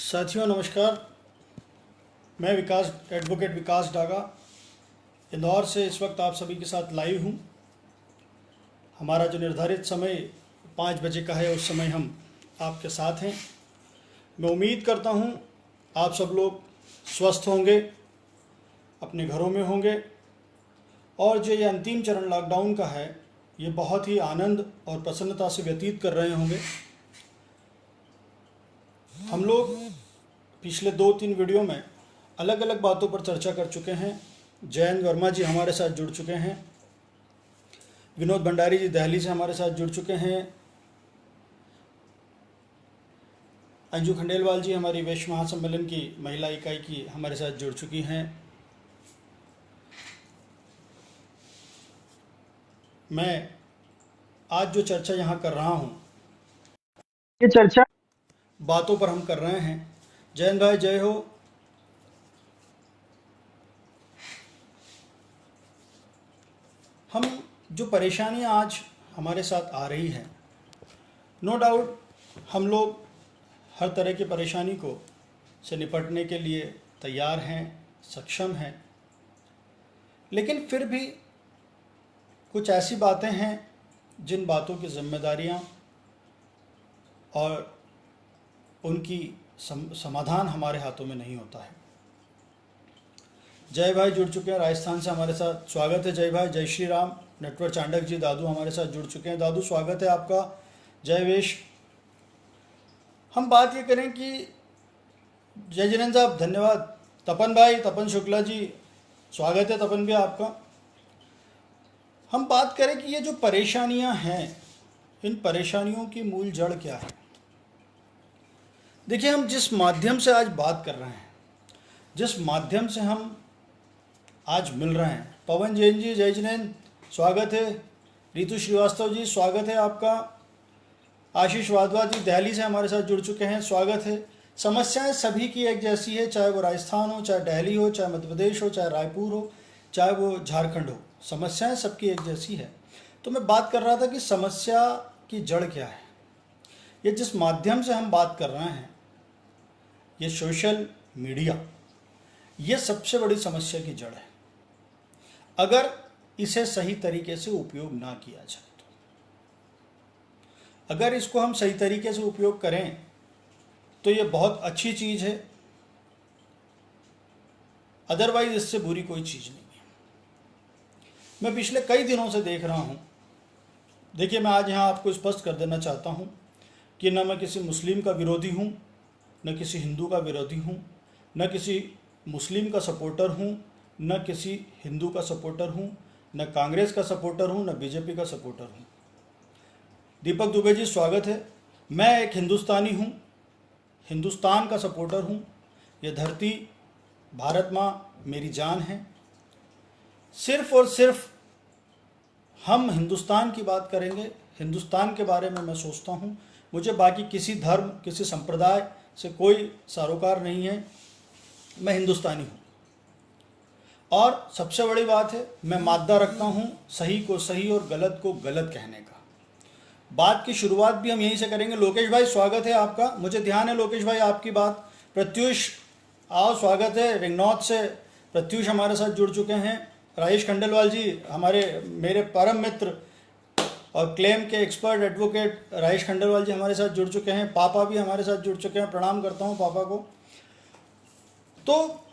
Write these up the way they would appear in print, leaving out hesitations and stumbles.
साथियों नमस्कार। मैं विकास एडवोकेट विकास डागा इंदौर से इस वक्त आप सभी के साथ लाइव हूँ। हमारा जो निर्धारित समय 5 बजे का है उस समय हम आपके साथ हैं। मैं उम्मीद करता हूँ आप सब लोग स्वस्थ होंगे, अपने घरों में होंगे और जो ये अंतिम चरण लॉकडाउन का है ये बहुत ही आनंद और प्रसन्नता से व्यतीत कर रहे होंगे। हम लोग पिछले 2-3 वीडियो में अलग अलग बातों पर चर्चा कर चुके हैं। जयंत वर्मा जी हमारे साथ जुड़ चुके हैं, विनोद भंडारी जी दिल्ली से हमारे साथ जुड़ चुके हैं, अंजू खंडेलवाल जी हमारी वैश्य महासम्मेलन की महिला इकाई की हमारे साथ जुड़ चुकी हैं। मैं आज जो चर्चा यहाँ कर रहा हूँ ये चर्चा बातों पर हम कर रहे हैं। जयंत भाई जय हो। हम जो परेशानियां आज हमारे साथ आ रही हैं, नो डाउट हम लोग हर तरह की परेशानी को से निपटने के लिए तैयार हैं, सक्षम हैं, लेकिन फिर भी कुछ ऐसी बातें हैं जिन बातों की जिम्मेदारियां और उनकी समाधान हमारे हाथों में नहीं होता है। जय भाई जुड़ चुके हैं राजस्थान से हमारे साथ, स्वागत है जय भाई। जय श्री राम। नटवर चांडक जी दादू हमारे साथ जुड़ चुके हैं, दादू स्वागत है आपका। जय वेश। हम बात ये करें कि जय जिनेन्द्र साहब धन्यवाद। तपन भाई, तपन शुक्ला जी स्वागत है तपन भी आपका। हम बात करें कि ये जो परेशानियां हैं इन परेशानियों की मूल जड़ क्या है। देखिए, हम जिस माध्यम से आज बात कर रहे हैं, जिस माध्यम से हम आज मिल रहे हैं, पवन जैन जी जय जिनेन्द्र स्वागत है। रितु श्रीवास्तव जी स्वागत है आपका। आशीष वाधवा जी दिल्ली से हमारे साथ जुड़ चुके हैं, स्वागत है। समस्याएं सभी की एक जैसी है, चाहे वो राजस्थान हो, चाहे दिल्ली हो, चाहे मध्य प्रदेश हो, चाहे रायपुर हो, चाहे वो झारखंड हो, समस्याएं सबकी एक जैसी है। तो मैं बात कर रहा था कि समस्या की जड़ क्या है। ये जिस माध्यम से हम बात कर रहे हैं, ये सोशल मीडिया, ये सबसे बड़ी समस्या की जड़ है। अगर इसे सही तरीके से उपयोग ना किया जाए तो, अगर इसको हम सही तरीके से उपयोग करें तो ये बहुत अच्छी चीज़ है, अदरवाइज इससे बुरी कोई चीज़ नहीं है। मैं पिछले कई दिनों से देख रहा हूँ। देखिए, मैं आज यहाँ आपको स्पष्ट कर देना चाहता हूँ कि न मैं किसी मुस्लिम का विरोधी हूँ, न किसी हिंदू का विरोधी हूँ, न किसी मुस्लिम का सपोर्टर हूँ, न किसी हिंदू का सपोर्टर हूँ, न कांग्रेस का सपोर्टर हूँ, न बीजेपी का सपोर्टर हूँ। दीपक दुबे जी स्वागत है। मैं एक हिंदुस्तानी हूँ, हिंदुस्तान का सपोर्टर हूँ। ये धरती भारत माँ मेरी जान है। सिर्फ और सिर्फ हम हिंदुस्तान की बात करेंगे, हिंदुस्तान के बारे में मैं सोचता हूँ। मुझे बाकी किसी धर्म, किसी संप्रदाय से कोई सरोकार नहीं है। मैं हिंदुस्तानी हूँ और सबसे बड़ी बात है, मैं मादा रखता हूँ सही को सही और गलत को गलत कहने का। बात की शुरुआत भी हम यहीं से करेंगे। लोकेश भाई स्वागत है आपका। मुझे ध्यान है लोकेश भाई आपकी बात। प्रत्युष आओ, स्वागत है। रिंगनौत से प्रत्युष हमारे साथ जुड़ चुके हैं। राजेश खंडेलवाल जी हमारे मेरे परम मित्र और क्लेम के एक्सपर्ट एडवोकेट राजेश खंडेलवाल जी हमारे साथ जुड़ चुके हैं। पापा भी हमारे साथ जुड़ चुके हैं, प्रणाम करता हूँ पापा को। तो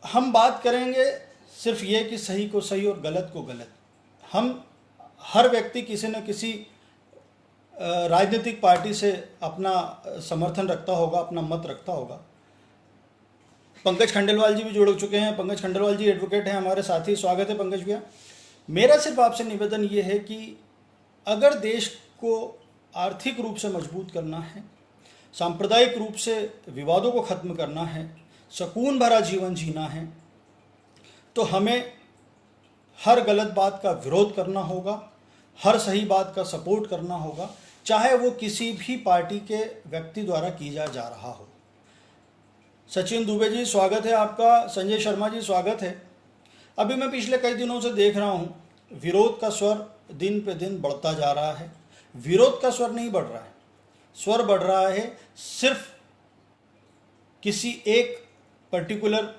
हम बात करेंगे सिर्फ ये कि सही को सही और गलत को गलत। हम हर व्यक्ति किसी न किसी राजनीतिक पार्टी से अपना समर्थन रखता होगा, अपना मत रखता होगा। पंकज खंडेलवाल जी भी जुड़ चुके हैं। पंकज खंडेलवाल जी एडवोकेट हैं हमारे साथी, स्वागत है पंकज भैया। मेरा सिर्फ आपसे निवेदन ये है कि अगर देश को आर्थिक रूप से मजबूत करना है, सांप्रदायिक रूप से विवादों को ख़त्म करना है, सुकून भरा जीवन जीना है, तो हमें हर गलत बात का विरोध करना होगा, हर सही बात का सपोर्ट करना होगा, चाहे वो किसी भी पार्टी के व्यक्ति द्वारा किया जा रहा हो। सचिन दुबे जी स्वागत है आपका। संजय शर्मा जी स्वागत है। अभी मैं पिछले कई दिनों से देख रहा हूँ विरोध का स्वर दिन पे दिन बढ़ता जा रहा है। विरोध का स्वर नहीं बढ़ रहा है, स्वर बढ़ रहा है सिर्फ किसी एक पर्टिकुलर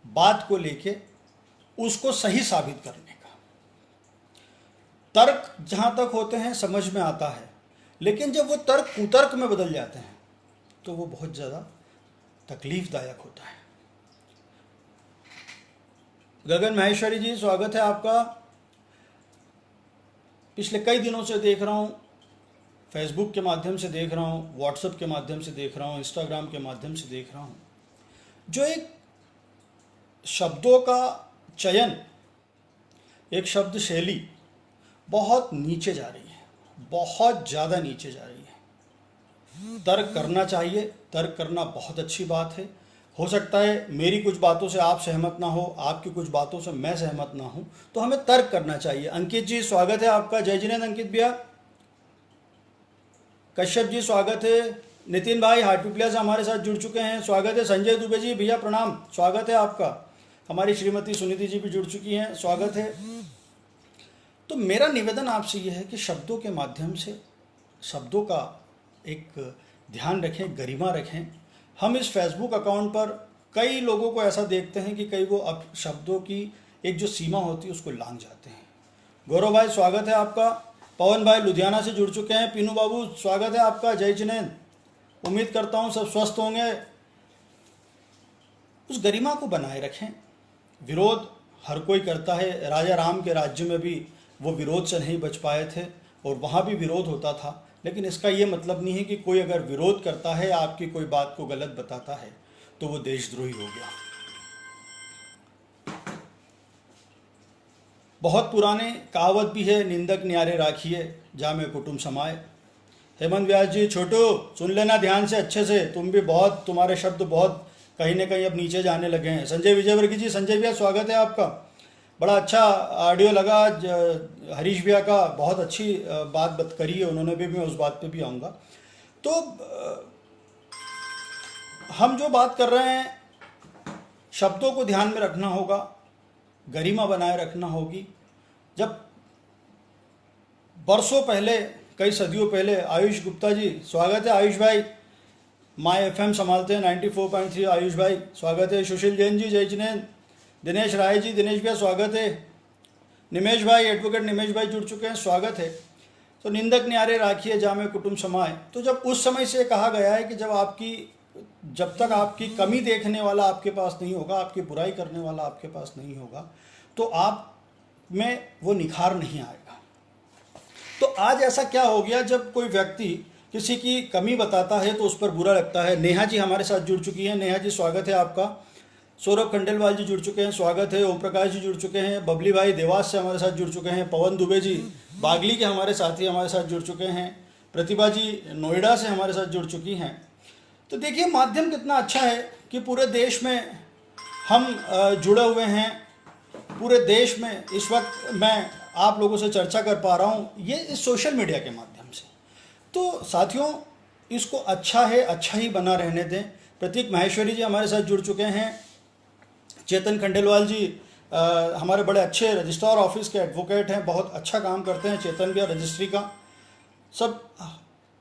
बात को लेके उसको सही साबित करने का। तर्क जहाँ तक होते हैं समझ में आता है, लेकिन जब वो तर्क कुतर्क में बदल जाते हैं तो वो बहुत ज़्यादा तकलीफदायक होता है। गगन माहेश्वरी जी, स्वागत है आपका। पिछले कई दिनों से देख रहा हूँ, फेसबुक के माध्यम से देख रहा हूँ, व्हाट्सएप के माध्यम से देख रहा हूँ, इंस्टाग्राम के माध्यम से देख रहा हूँ, जो एक शब्दों का चयन, एक शब्द शैली बहुत नीचे जा रही है, बहुत ज़्यादा नीचे जा रही है। तर्क करना चाहिए, तर्क करना बहुत अच्छी बात है। हो सकता है मेरी कुछ बातों से आप सहमत ना हो, आपकी कुछ बातों से मैं सहमत ना हूं, तो हमें तर्क करना चाहिए। अंकित जी, स्वागत है आपका। जय जिनेंद्र अंकित भैया। कश्यप जी, स्वागत है। नितिन भाई हाटपिपलिया से हमारे साथ जुड़ चुके हैं, स्वागत है। संजय दुबे जी, भैया प्रणाम, स्वागत है आपका। हमारी श्रीमती सुनीति जी भी जुड़ चुकी हैं, स्वागत है। तो मेरा निवेदन आपसे यह है कि शब्दों के माध्यम से शब्दों का एक ध्यान रखें, गरिमा रखें। हम इस फेसबुक अकाउंट पर कई लोगों को ऐसा देखते हैं कि कई वो अब शब्दों की एक जो सीमा होती है उसको लांघ जाते हैं। गौरव भाई, स्वागत है आपका। पवन भाई लुधियाना से जुड़ चुके हैं। पीनू बाबू, स्वागत है आपका। जय जिनेंद्र। उम्मीद करता हूँ सब स्वस्थ होंगे। उस गरिमा को बनाए रखें। विरोध हर कोई करता है। राजा राम के राज्य में भी वो विरोध से नहीं बच पाए थे और वहाँ भी विरोध होता था, लेकिन इसका ये मतलब नहीं है कि कोई अगर विरोध करता है, आपकी कोई बात को गलत बताता है, तो वो देशद्रोही हो गया। बहुत पुराने कहावत भी है, निंदक न्यारे राखिए जामे कुटुंब समाए। हेमंत व्यास जी, छोटू सुन लेना ध्यान से, अच्छे से। तुम भी बहुत, तुम्हारे शब्द बहुत कहीं ना कहीं अब नीचे जाने लगे हैं। संजय विजयवर्गीय जी, संजय भैया स्वागत है आपका। बड़ा अच्छा ऑडियो लगा हरीश भैया का, बहुत अच्छी बात करी है उन्होंने भी, मैं उस बात पे भी आऊँगा। तो हम जो बात कर रहे हैं, शब्दों को ध्यान में रखना होगा, गरिमा बनाए रखना होगी। जब बरसों पहले, कई सदियों पहले, आयुष गुप्ता जी, स्वागत है आयुष भाई। माय एफएम संभालते हैं 94.3 आयुष भाई, स्वागत है। सुशील जैन जी, जय जिनेंद्र। दिनेश राय जी, दिनेश भैया स्वागत है। निमेश भाई, एडवोकेट निमेश भाई जुड़ चुके हैं, स्वागत है। तो निंदक न्यारे राखिए जामे कुटुंब समाए। तो जब उस समय से कहा गया है कि जब तक आपकी कमी देखने वाला आपके पास नहीं होगा, आपकी बुराई करने वाला आपके पास नहीं होगा, तो आप में वो निखार नहीं आएगा। तो आज ऐसा क्या हो गया, जब कोई व्यक्ति किसी की कमी बताता है तो उस पर बुरा लगता है। नेहा जी हमारे साथ जुड़ चुकी हैं, नेहा जी स्वागत है आपका। सौरभ खंडेलवाल जी जुड़ चुके हैं, स्वागत है। ओम प्रकाश जी जुड़ चुके हैं। बबली भाई देवास से हमारे साथ जुड़ चुके हैं। पवन दुबे जी बागली के हमारे साथी हमारे साथ जुड़ चुके हैं। प्रतिभा जी नोएडा से हमारे साथ जुड़ चुकी हैं। तो देखिए माध्यम कितना अच्छा है कि पूरे देश में हम जुड़े हुए हैं। पूरे देश में इस वक्त मैं आप लोगों से चर्चा कर पा रहा हूँ, ये इस सोशल मीडिया के माध्यम से। तो साथियों, इसको अच्छा है, अच्छा ही बना रहने दें। प्रतीक माहेश्वरी जी हमारे साथ जुड़ चुके हैं। चेतन खंडेलवाल जी हमारे बड़े अच्छे रजिस्ट्रार ऑफिस के एडवोकेट हैं, बहुत अच्छा काम करते हैं चेतन भैया, रजिस्ट्री का सब।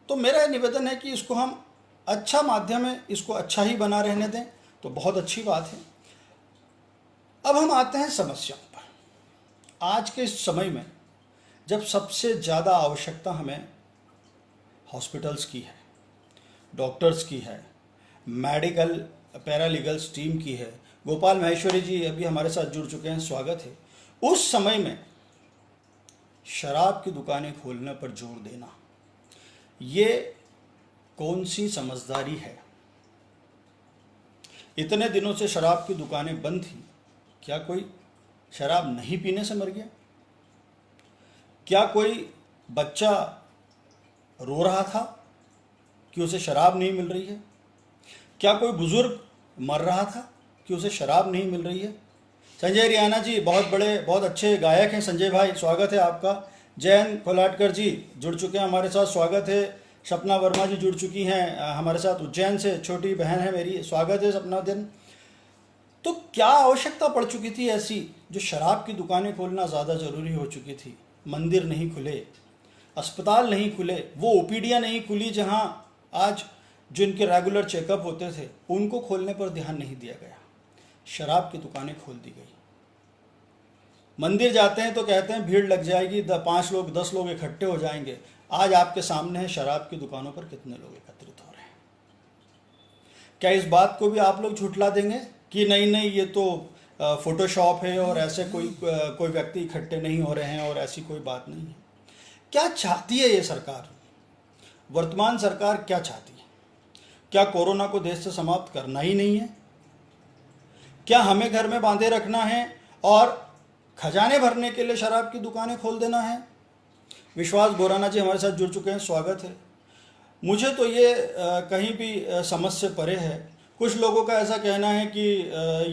तो मेरा निवेदन है कि इसको हम, अच्छा माध्यम है, इसको अच्छा ही बना रहने दें, तो बहुत अच्छी बात है। अब हम आते हैं समस्याओं पर। आज के इस समय में जब सबसे ज़्यादा आवश्यकता हमें हॉस्पिटल्स की है, डॉक्टर्स की है, मेडिकल पैरालीगल्स टीम की है। गोपाल माहेश्वरी जी अभी हमारे साथ जुड़ चुके हैं, स्वागत है। उस समय में शराब की दुकानें खोलने पर जोर देना, ये कौन सी समझदारी है? इतने दिनों से शराब की दुकानें बंद थी, क्या कोई शराब नहीं पीने से मर गया? क्या कोई बच्चा रो रहा था कि उसे शराब नहीं मिल रही है? क्या कोई बुजुर्ग मर रहा था कि उसे शराब नहीं मिल रही है? संजय रियाना जी बहुत अच्छे गायक हैं, संजय भाई स्वागत है आपका। जयंत कोलाटकर जी जुड़ चुके हैं हमारे साथ, स्वागत है। सपना वर्मा जी जुड़ चुकी हैं हमारे साथ, उज्जैन से, छोटी बहन है मेरी, स्वागत है सपना दिन। तो क्या आवश्यकता पड़ चुकी थी ऐसी, जो शराब की दुकानें खोलना ज़्यादा ज़रूरी हो चुकी थी? मंदिर नहीं खुले, अस्पताल नहीं खुले, वो ओपीडियाँ नहीं खुली जहाँ आज जो इनके रेगुलर चेकअप होते थे उनको खोलने पर ध्यान नहीं दिया गया। शराब की दुकानें खोल दी गई। मंदिर जाते हैं तो कहते हैं भीड़ लग जाएगी, 5 लोग 10 लोग इकट्ठे हो जाएंगे। आज आपके सामने है शराब की दुकानों पर कितने लोग एकत्रित हो रहे हैं। क्या इस बात को भी आप लोग झुठला देंगे कि नहीं नहीं ये तो फोटोशॉप है और ऐसे कोई व्यक्ति इकट्ठे नहीं हो रहे हैं और ऐसी कोई बात नहीं है? क्या चाहती है ये सरकार? वर्तमान सरकार क्या चाहती है? क्या कोरोना को देश से समाप्त करना ही नहीं है? क्या हमें घर में बांधे रखना है और खजाने भरने के लिए शराब की दुकानें खोल देना है? विश्वास गोराना जी हमारे साथ जुड़ चुके हैं, स्वागत है। मुझे तो ये कहीं भी समझ से परे है। कुछ लोगों का ऐसा कहना है कि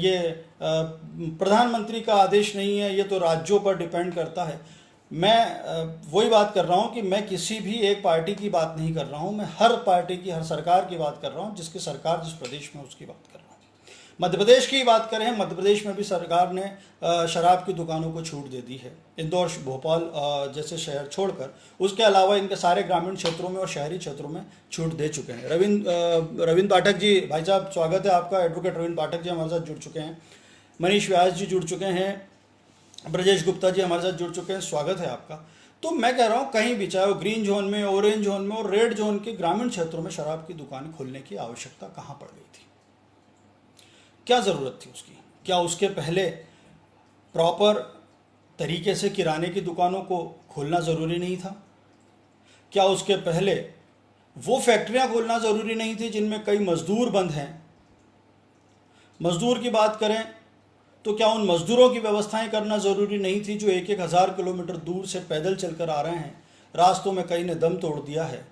ये प्रधानमंत्री का आदेश नहीं है, ये तो राज्यों पर डिपेंड करता है। मैं वही बात कर रहा हूँ कि मैं किसी भी एक पार्टी की बात नहीं कर रहा हूँ, मैं हर पार्टी की, हर सरकार की बात कर रहा हूँ। जिसकी सरकार जिस प्रदेश में उसकी बात कर रहा हूँ। मध्य प्रदेश की बात करें, मध्य प्रदेश में भी सरकार ने शराब की दुकानों को छूट दे दी है, इंदौर भोपाल जैसे शहर छोड़कर। उसके अलावा इनके सारे ग्रामीण क्षेत्रों में और शहरी क्षेत्रों में छूट दे चुके हैं। रविंद्र पाठक जी, भाई साहब स्वागत है आपका। एडवोकेट रविंद्र पाठक जी हमारे साथ जुड़ चुके हैं। मनीष व्यास जी जुड़ चुके हैं। ब्रजेश गुप्ता जी हमारे साथ जुड़ चुके हैं, स्वागत है आपका। तो मैं कह रहा हूँ कहीं भी, चाहे वो ग्रीन जोन में, ऑरेंज जोन में और रेड जोन के ग्रामीण क्षेत्रों में शराब की दुकान खोलने की आवश्यकता कहाँ पड़ गई थी? क्या ज़रूरत थी उसकी? क्या उसके पहले प्रॉपर तरीके से किराने की दुकानों को खोलना ज़रूरी नहीं था? क्या उसके पहले वो फैक्ट्रियां खोलना ज़रूरी नहीं थी जिनमें कई मज़दूर बंद हैं? मज़दूर की बात करें तो क्या उन मज़दूरों की व्यवस्थाएं करना ज़रूरी नहीं थी जो 1-1 हज़ार किलोमीटर दूर से पैदल चलकर आ रहे हैं? रास्तों में कई ने दम तोड़ दिया है,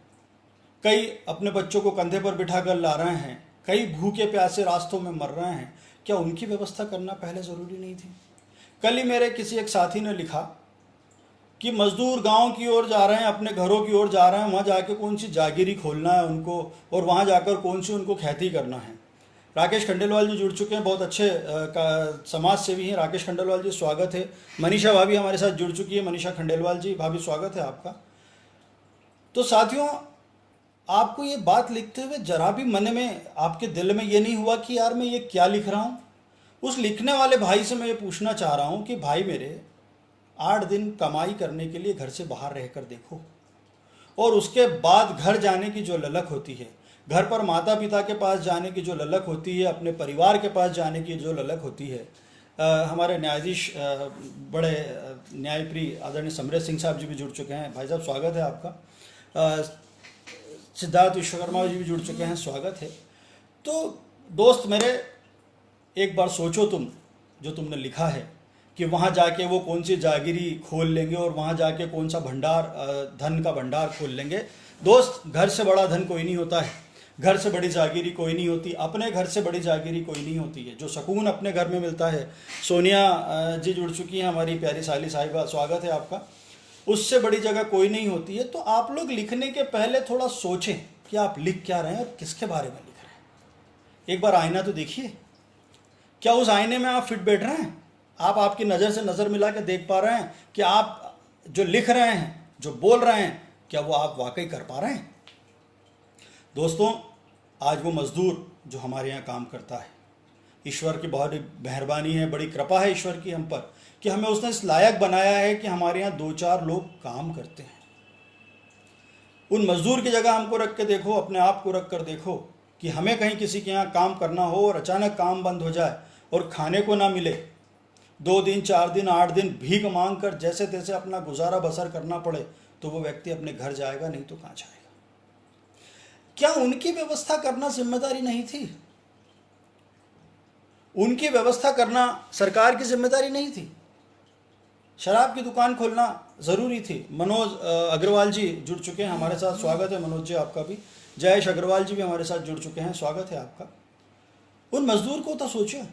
कई अपने बच्चों को कंधे पर बिठा कर ला रहे हैं, कई भूखे प्यासे रास्तों में मर रहे हैं। क्या उनकी व्यवस्था करना पहले ज़रूरी नहीं थी? कल ही मेरे किसी एक साथी ने लिखा कि मज़दूर गांव की ओर जा रहे हैं, अपने घरों की ओर जा रहे हैं, वहाँ जाके कौन सी जागीरी खोलना है उनको और वहाँ जाकर कौन सी उनको खेती करना है। राकेश खंडेलवाल जी जुड़ चुके हैं, बहुत अच्छे समाज सेवी हैं राकेश खंडेलवाल जी, स्वागत है। मनीषा भाभी हमारे साथ जुड़ चुकी है, मनीषा खंडेलवाल जी, भाभी स्वागत है आपका। तो साथियों, आपको ये बात लिखते हुए जरा भी मन में, आपके दिल में ये नहीं हुआ कि यार मैं ये क्या लिख रहा हूँ? उस लिखने वाले भाई से मैं ये पूछना चाह रहा हूँ कि भाई मेरे, 8 दिन कमाई करने के लिए घर से बाहर रहकर देखो, और उसके बाद घर जाने की जो ललक होती है, घर पर माता पिता के पास जाने की जो ललक होती है, अपने परिवार के पास जाने की जो ललक होती है। हमारे न्यायाधीश बड़े न्यायप्रिय आदरणीय समरेश सिंह साहब जी भी जुड़ चुके हैं, भाई साहब स्वागत है आपका। सिद्धार्थ विश्वकर्मा जी भी जुड़ चुके हैं, स्वागत है। तो दोस्त मेरे, एक बार सोचो तुम, जो तुमने लिखा है कि वहाँ जाके वो कौन सी जागीरी खोल लेंगे और वहाँ जाके कौन सा भंडार, धन का भंडार खोल लेंगे। दोस्त, घर से बड़ा धन कोई नहीं होता है, घर से बड़ी जागीरी कोई नहीं होती, अपने घर से बड़ी जागीरी कोई नहीं होती है। जो सुकून अपने घर में मिलता है, सोनिया जी जुड़ चुकी हैं हमारी प्यारी साली साहिबा, स्वागत है आपका, उससे बड़ी जगह कोई नहीं होती है। तो आप लोग लिखने के पहले थोड़ा सोचें कि आप लिख क्या रहे हैं और किसके बारे में लिख रहे हैं। एक बार आईना तो देखिए, क्या उस आईने में आप फिट बैठ रहे हैं? आप आपकी नज़र से नज़र मिला के देख पा रहे हैं कि आप जो लिख रहे हैं, जो बोल रहे हैं, क्या वो आप वाकई कर पा रहे हैं? दोस्तों, आज वो मज़दूर जो हमारे यहाँ काम करता है, ईश्वर की बहुत मेहरबानी है, बड़ी कृपा है ईश्वर की हम पर कि हमें उसने इस लायक बनाया है कि हमारे यहाँ 2-4 लोग काम करते हैं। उन मज़दूर की जगह हमको रख के देखो, अपने आप को रख कर देखो कि हमें कहीं किसी के यहाँ काम करना हो और अचानक काम बंद हो जाए और खाने को ना मिले, 2 दिन 4 दिन 8 दिन भीख मांग कर जैसे तैसे अपना गुजारा बसर करना पड़े, तो वो व्यक्ति अपने घर जाएगा, नहीं तो कहाँ जाएगा? क्या उनकी व्यवस्था करना जिम्मेदारी नहीं थी? उनकी व्यवस्था करना सरकार की जिम्मेदारी नहीं थी? शराब की दुकान खोलना ज़रूरी थी। मनोज अग्रवाल जी जुड़ चुके हैं हमारे साथ, स्वागत है मनोज जी आपका भी। जयेश अग्रवाल जी भी हमारे साथ जुड़ चुके हैं, स्वागत है आपका। उन मजदूर को तो सोचिए।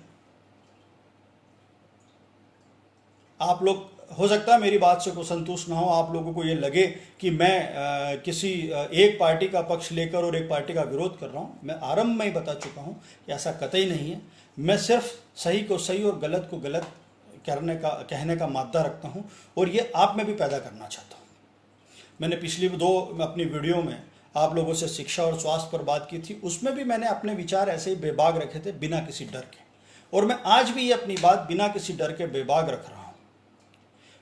आप लोग, हो सकता है मेरी बात से कोई संतुष्ट ना हो, आप लोगों को ये लगे कि मैं किसी एक पार्टी का पक्ष लेकर और एक पार्टी का विरोध कर रहा हूँ। मैं आरंभ में ही बता चुका हूँ कि ऐसा कतई नहीं है। मैं सिर्फ सही को सही और गलत को गलत कहने का मादा रखता हूँ और ये आप में भी पैदा करना चाहता हूँ। मैंने पिछली 2 अपनी वीडियो में आप लोगों से शिक्षा और स्वास्थ्य पर बात की थी, उसमें भी मैंने अपने विचार ऐसे ही बेबाक रखे थे, बिना किसी डर के। और मैं आज भी ये अपनी बात बिना किसी डर के बेबाक रख रहा हूँ।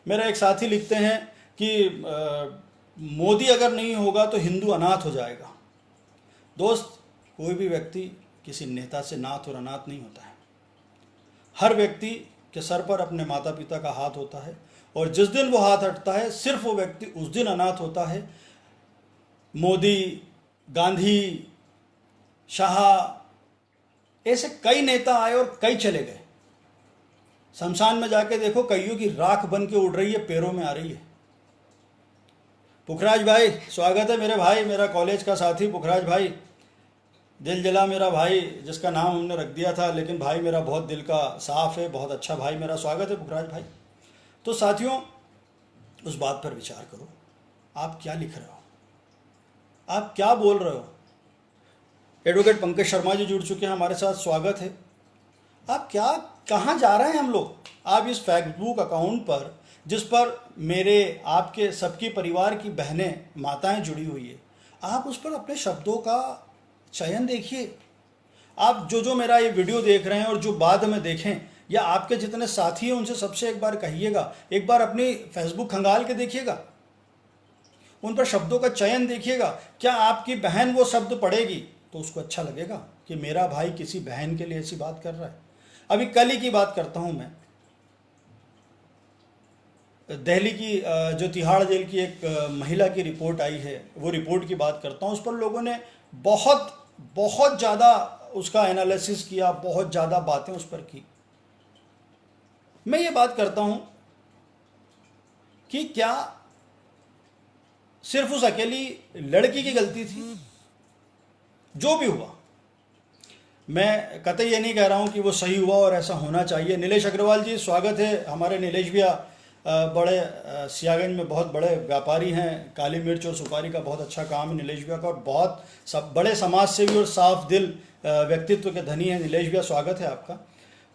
मेरा एक साथी लिखते हैं कि मोदी अगर नहीं होगा तो हिंदू अनाथ हो जाएगा। दोस्त, कोई भी व्यक्ति किसी नेता से नाथ और अनाथ नहीं होता है। हर व्यक्ति के सर पर अपने माता पिता का हाथ होता है, और जिस दिन वो हाथ हटता है सिर्फ वो व्यक्ति उस दिन अनाथ होता है। मोदी, गांधी, शाह, ऐसे कई नेता आए और कई चले गए। शमशान में जाके देखो, कईयों की राख बन के उड़ रही है, पैरों में आ रही है। पुखराज भाई, स्वागत है मेरे भाई, मेरा कॉलेज का साथी पुखराज भाई, दिल जला मेरा भाई, जिसका नाम हमने रख दिया था, लेकिन भाई मेरा बहुत दिल का साफ है, बहुत अच्छा भाई मेरा। स्वागत है पुखराज भाई। तो साथियों, उस बात पर विचार करो, आप क्या लिख रहे हो, आप क्या बोल रहे हो। एडवोकेट पंकज शर्मा जी जुड़ चुके हैं हमारे साथ, स्वागत है। आप क्या, कहाँ जा रहे हैं हम लोग। आप इस फेसबुक अकाउंट पर, जिस पर मेरे, आपके, सबकी परिवार की बहनें, माताएं जुड़ी हुई है, आप उस पर अपने शब्दों का चयन देखिए। आप जो मेरा ये वीडियो देख रहे हैं और जो बाद में देखें, या आपके जितने साथी हैं उनसे सबसे एक बार कहिएगा, एक बार अपनी फेसबुक खंगाल के देखिएगा, उन पर शब्दों का चयन देखिएगा। क्या आपकी बहन वो शब्द पढ़ेगी तो उसको अच्छा लगेगा कि मेरा भाई किसी बहन के लिए ऐसी बात कर रहा है। अभी कल ही की बात करता हूं मैं, दिल्ली की जो तिहाड़ जेल की एक महिला की रिपोर्ट आई है, वो रिपोर्ट की बात करता हूं। उस पर लोगों ने बहुत ज़्यादा उसका एनालिसिस किया, बहुत ज़्यादा बातें उस पर की। मैं ये बात करता हूं कि क्या सिर्फ उस अकेली लड़की की गलती थी। जो भी हुआ, मैं कतई ये नहीं कह रहा हूं कि वो सही हुआ और ऐसा होना चाहिए। नीलेश अग्रवाल जी, स्वागत है। हमारे नीलेश भैया बड़े सियागंज में बहुत बड़े व्यापारी हैं, काली मिर्च और सुपारी का बहुत अच्छा काम है नीलेश भैया का, और बहुत सब बड़े समाज सेवी और साफ दिल व्यक्तित्व के धनी हैं नीलेश भैया, स्वागत है आपका।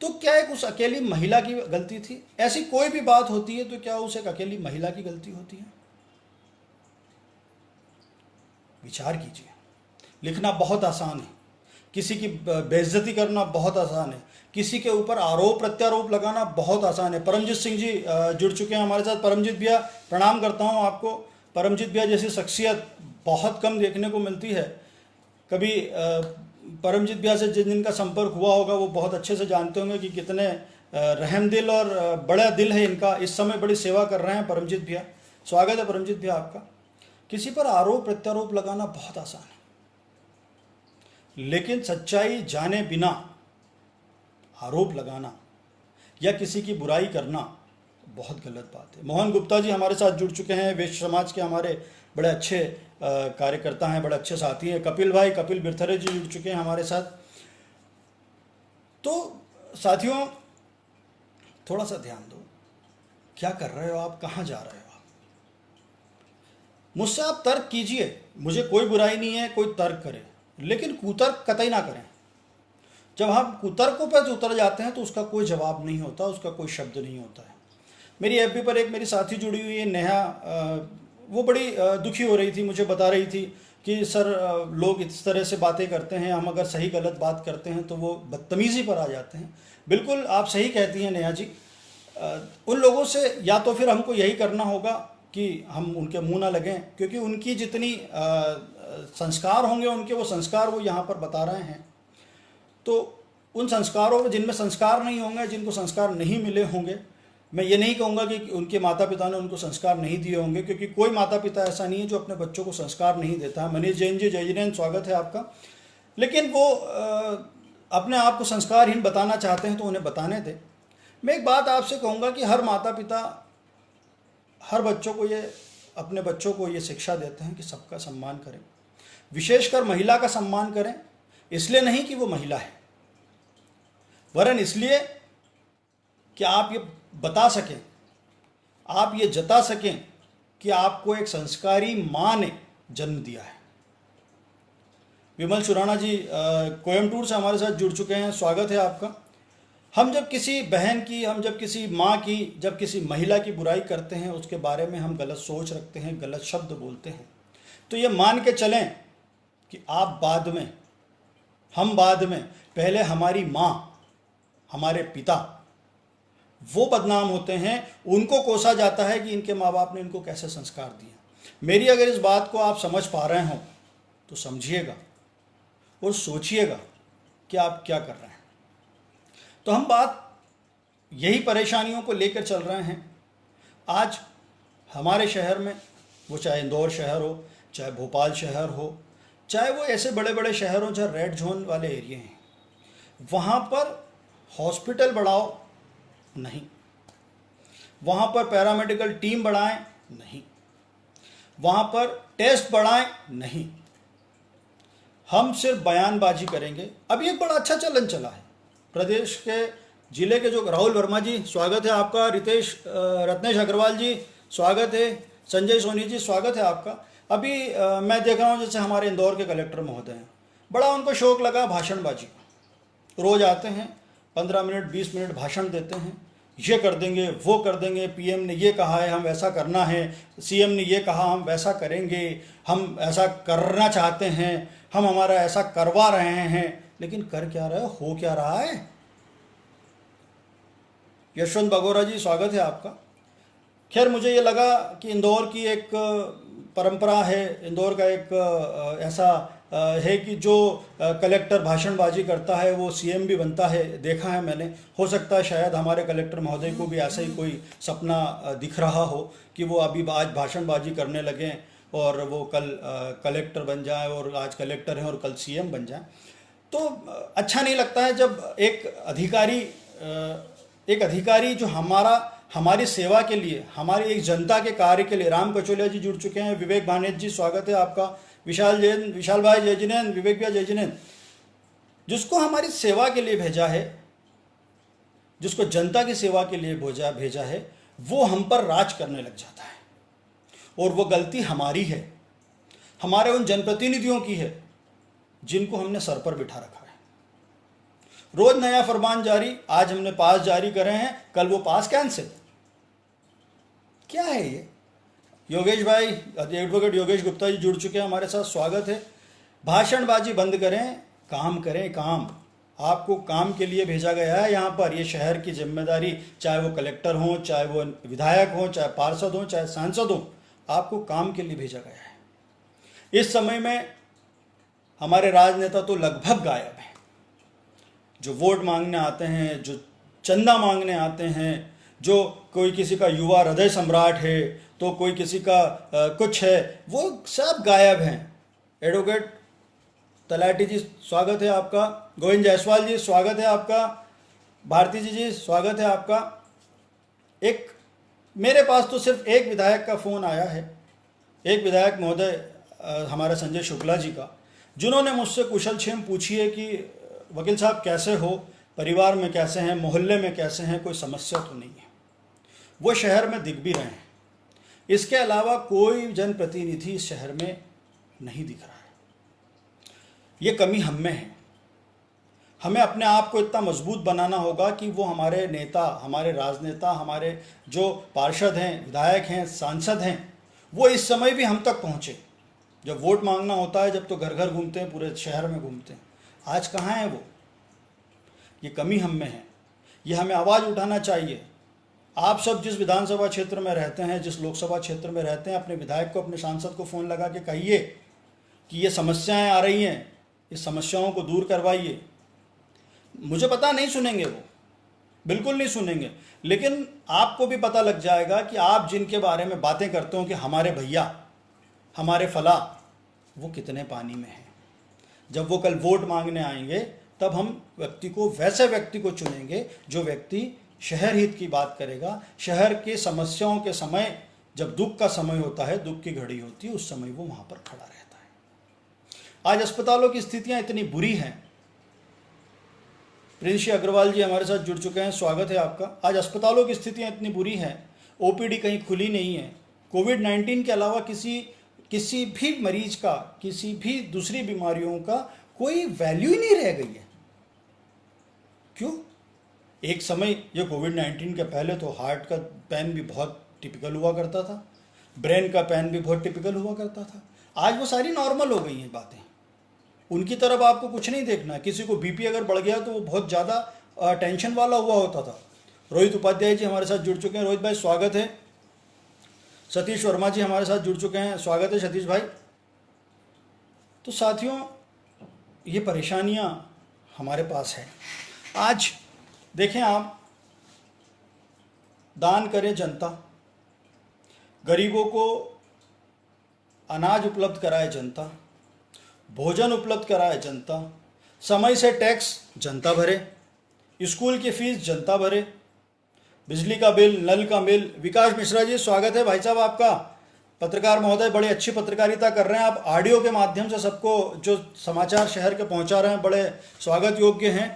तो क्या एक उस अकेली महिला की गलती थी? ऐसी कोई भी बात होती है तो क्या उस एक अकेली महिला की गलती होती है? विचार कीजिए। लिखना बहुत आसान है, किसी की बेइज्जती करना बहुत आसान है, किसी के ऊपर आरोप प्रत्यारोप लगाना बहुत आसान है। परमजीत सिंह जी जुड़ चुके हैं हमारे साथ। परमजीत भैया, प्रणाम करता हूं आपको। परमजीत भैया जैसी शख्सियत बहुत कम देखने को मिलती है। कभी परमजीत भैया से जिनका संपर्क हुआ होगा वो बहुत अच्छे से जानते होंगे कि कितने रहम दिल और बड़ा दिल है इनका। इस समय बड़ी सेवा कर रहे हैं परमजीत भैया, स्वागत है परमजीत भैया आपका। किसी पर आरोप प्रत्यारोप लगाना बहुत आसान है, लेकिन सच्चाई जाने बिना आरोप लगाना या किसी की बुराई करना बहुत गलत बात है। मोहन गुप्ता जी हमारे साथ जुड़ चुके हैं, वैश्य समाज के हमारे बड़े अच्छे कार्यकर्ता हैं, बड़े अच्छे साथी हैं। कपिल भाई, कपिल बिरथरे जी जुड़ चुके हैं हमारे साथ। तो साथियों, थोड़ा सा ध्यान दो, क्या कर रहे हो आप, कहाँ जा रहे हो आप। मुझसे आप तर्क कीजिए, मुझे कोई बुराई नहीं है कोई तर्क करे, लेकिन कुतर्क कतई ना करें। जब हम कुतर्कों पर उतर जाते हैं तो उसका कोई जवाब नहीं होता, उसका कोई शब्द नहीं होता है। मेरी एफबी पर एक मेरी साथी जुड़ी हुई है नेहा, वो बड़ी दुखी हो रही थी, मुझे बता रही थी कि सर लोग इस तरह से बातें करते हैं, हम अगर सही गलत बात करते हैं तो वो बदतमीज़ी पर आ जाते हैं। बिल्कुल आप सही कहती हैं नेहा जी। उन लोगों से या तो फिर हमको यही करना होगा कि हम उनके मुंह ना लगें, क्योंकि उनकी जितनी संस्कार होंगे उनके, वो संस्कार वो यहाँ पर बता रहे हैं। तो उन संस्कारों में, जिनमें संस्कार नहीं होंगे, जिनको संस्कार नहीं मिले होंगे, मैं ये नहीं कहूँगा कि उनके माता पिता ने उनको संस्कार नहीं दिए होंगे, क्योंकि कोई माता पिता ऐसा नहीं है जो अपने बच्चों को संस्कार नहीं देता है। मनीष जैन जी, जय जिनेन्द्र, स्वागत है आपका। लेकिन वो अपने आप को संस्कारहीन बताना चाहते हैं तो उन्हें बताने दें। मैं एक बात आपसे कहूँगा कि हर माता पिता हर बच्चों को ये, अपने बच्चों को ये शिक्षा देते हैं कि सबका सम्मान करें, विशेषकर महिला का सम्मान करें। इसलिए नहीं कि वो महिला है, वरन इसलिए कि आप ये बता सकें, आप ये जता सकें कि आपको एक संस्कारी माँ ने जन्म दिया है। विमल सुराणा जी कोयम्बटूर से हमारे साथ जुड़ चुके हैं, स्वागत है आपका। हम जब किसी बहन की, हम जब किसी माँ की, जब किसी महिला की बुराई करते हैं, उसके बारे में हम गलत सोच रखते हैं, गलत शब्द बोलते हैं, तो ये मान के चलें कि आप बाद में, हम बाद में, पहले हमारी माँ, हमारे पिता, वो बदनाम होते हैं, उनको कोसा जाता है कि इनके माँ बाप ने इनको कैसे संस्कार दिए। मेरी अगर इस बात को आप समझ पा रहे हो तो समझिएगा और सोचिएगा कि आप क्या कर रहे हैं। तो हम बात यही परेशानियों को लेकर चल रहे हैं। आज हमारे शहर में, वो चाहे इंदौर शहर हो, चाहे भोपाल शहर हो, चाहे वो ऐसे बड़े बड़े शहर हों जहाँ रेड जोन वाले एरिए हैं, वहाँ पर हॉस्पिटल बढ़ाओ नहीं, वहाँ पर पैरामेडिकल टीम बढ़ाएं नहीं, वहाँ पर टेस्ट बढ़ाएं नहीं, हम सिर्फ बयानबाजी करेंगे। अभी एक बड़ा अच्छा चलन चला है प्रदेश के जिले के, जो राहुल वर्मा जी स्वागत है आपका, रत्नेश अग्रवाल जी स्वागत है, संजय सोनी जी स्वागत है आपका। अभी मैं देख रहा हूँ जैसे हमारे इंदौर के कलेक्टर महोदय हैं, बड़ा उनको शौक लगा भाषणबाजी का। रोज आते हैं, 15 मिनट 20 मिनट भाषण देते हैं, ये कर देंगे, वो कर देंगे, पीएम ने ये कहा है हम ऐसा करना है, सीएम ने ये कहा हम वैसा करेंगे, हम ऐसा करना चाहते हैं, हम हमारा ऐसा करवा रहे हैं। लेकिन कर क्या रहे हो क्या रहा है? यशवंत बगोरा जी स्वागत है आपका। खैर, मुझे ये लगा कि इंदौर की एक परंपरा है, इंदौर का एक ऐसा है कि जो कलेक्टर भाषणबाजी करता है वो सीएम भी बनता है, देखा है मैंने। हो सकता है शायद हमारे कलेक्टर महोदय को भी ऐसा ही कोई सपना दिख रहा हो कि वो अभी आज भाषणबाजी करने लगें और वो कल कलेक्टर बन जाए, और आज कलेक्टर हैं और कल सीएम बन जाए। तो अच्छा नहीं लगता है जब एक अधिकारी जो हमारी सेवा के लिए, हमारी एक जनता के कार्य के लिए, राम कचोलिया जी जुड़ चुके हैं, विवेक भानेज जी स्वागत है आपका, विशाल भाई जय जिनेन, विवेक भैया जय जिनेन, जिसको हमारी सेवा के लिए भेजा है, जिसको जनता की सेवा के लिए भेजा है, वो हम पर राज करने लग जाता है। और वो गलती हमारी है, हमारे उन जनप्रतिनिधियों की है जिनको हमने सर पर बिठा रखा है। रोज नया फरमान जारी, आज हमने पास जारी करे हैं, कल वो पास कैंसिल। क्या है ये? योगेश भाई, एडवोकेट योगेश गुप्ता जी जुड़ चुके हैं हमारे साथ, स्वागत है। भाषणबाजी बंद करें, काम करें काम। आपको काम के लिए भेजा गया है यहाँ पर, ये शहर की जिम्मेदारी, चाहे वो कलेक्टर हों, चाहे वो विधायक हों, चाहे पार्षद हों, चाहे सांसद हों, आपको काम के लिए भेजा गया है। इस समय में हमारे राजनेता तो लगभग गायब हैं। जो वोट मांगने आते हैं, जो चंदा मांगने आते हैं, जो कोई किसी का युवा हृदय सम्राट है तो कोई किसी का कुछ है, वो सब गायब हैं। एडवोकेट तलाटी जी स्वागत है आपका, गोविंद जायसवाल जी स्वागत है आपका, भारती जी स्वागत है आपका। एक मेरे पास तो सिर्फ एक विधायक का फ़ोन आया है, एक विधायक महोदय हमारे संजय शुक्ला जी का, जिन्होंने मुझसे कुशल क्षेम पूछी है कि वकील साहब कैसे हो, परिवार में कैसे हैं, मोहल्ले में कैसे हैं, कोई समस्या तो नहीं है। वो शहर में दिख भी रहे हैं, इसके अलावा कोई जनप्रतिनिधि इस शहर में नहीं दिख रहा है। ये कमी हम में है। हमें अपने आप को इतना मजबूत बनाना होगा कि वो हमारे नेता, हमारे राजनेता, हमारे जो पार्षद हैं, विधायक हैं, सांसद हैं, वो इस समय भी हम तक पहुँचे। जब वोट मांगना होता है, जब तो घर घर घूमते हैं, पूरे शहर में घूमते हैं, आज कहाँ है वो? ये कमी हम में है, ये हमें आवाज़ उठाना चाहिए। आप सब जिस विधानसभा क्षेत्र में रहते हैं, जिस लोकसभा क्षेत्र में रहते हैं, अपने विधायक को, अपने सांसद को फ़ोन लगा के कहिए कि ये समस्याएं आ रही हैं, इस समस्याओं को दूर करवाइए। मुझे पता नहीं सुनेंगे वो, बिल्कुल नहीं सुनेंगे, लेकिन आपको भी पता लग जाएगा कि आप जिनके बारे में बातें करते हो कि हमारे भैया, हमारे फला, वो कितने पानी में हैं। जब वो कल वोट मांगने आएंगे तब हम वैसे व्यक्ति को चुनेंगे जो व्यक्ति शहर हित की बात करेगा। शहर के समस्याओं के समय, जब दुख का समय होता है, दुख की घड़ी होती है, उस समय वो वहाँ पर खड़ा रहता है। आज अस्पतालों की स्थितियाँ इतनी बुरी हैं। प्रिंस अग्रवाल जी हमारे साथ जुड़ चुके हैं, स्वागत है आपका। आज अस्पतालों की स्थितियाँ इतनी बुरी हैं, ओपीडी कहीं खुली नहीं है। कोविड-19 के अलावा किसी भी मरीज का, किसी भी दूसरी बीमारियों का कोई वैल्यू ही नहीं रह गई है। क्यों? एक समय, ये कोविड-19 के पहले तो हार्ट का पेन भी बहुत टिपिकल हुआ करता था, ब्रेन का पेन भी बहुत टिपिकल हुआ करता था। आज वो सारी नॉर्मल हो गई हैं बातें। उनकी तरफ आपको कुछ नहीं देखना है। किसी को बीपी अगर बढ़ गया तो वो बहुत ज़्यादा टेंशन वाला हुआ होता था। रोहित उपाध्याय जी हमारे साथ जुड़ चुके हैं। रोहित भाई स्वागत है। सतीश वर्मा जी हमारे साथ जुड़ चुके हैं, स्वागत है सतीश भाई। तो साथियों, ये परेशानियां हमारे पास है। आज देखें आप, दान करें जनता, गरीबों को अनाज उपलब्ध कराए जनता, भोजन उपलब्ध कराए जनता, समय से टैक्स जनता भरे, स्कूल की फीस जनता भरे, बिजली का बिल, नल का बिल। विकास मिश्रा जी स्वागत है भाई साहब आपका। पत्रकार महोदय बड़े अच्छी पत्रकारिता कर रहे हैं आप, ऑडियो के माध्यम से सबको जो समाचार शहर के पहुंचा रहे हैं, बड़े स्वागत योग्य हैं।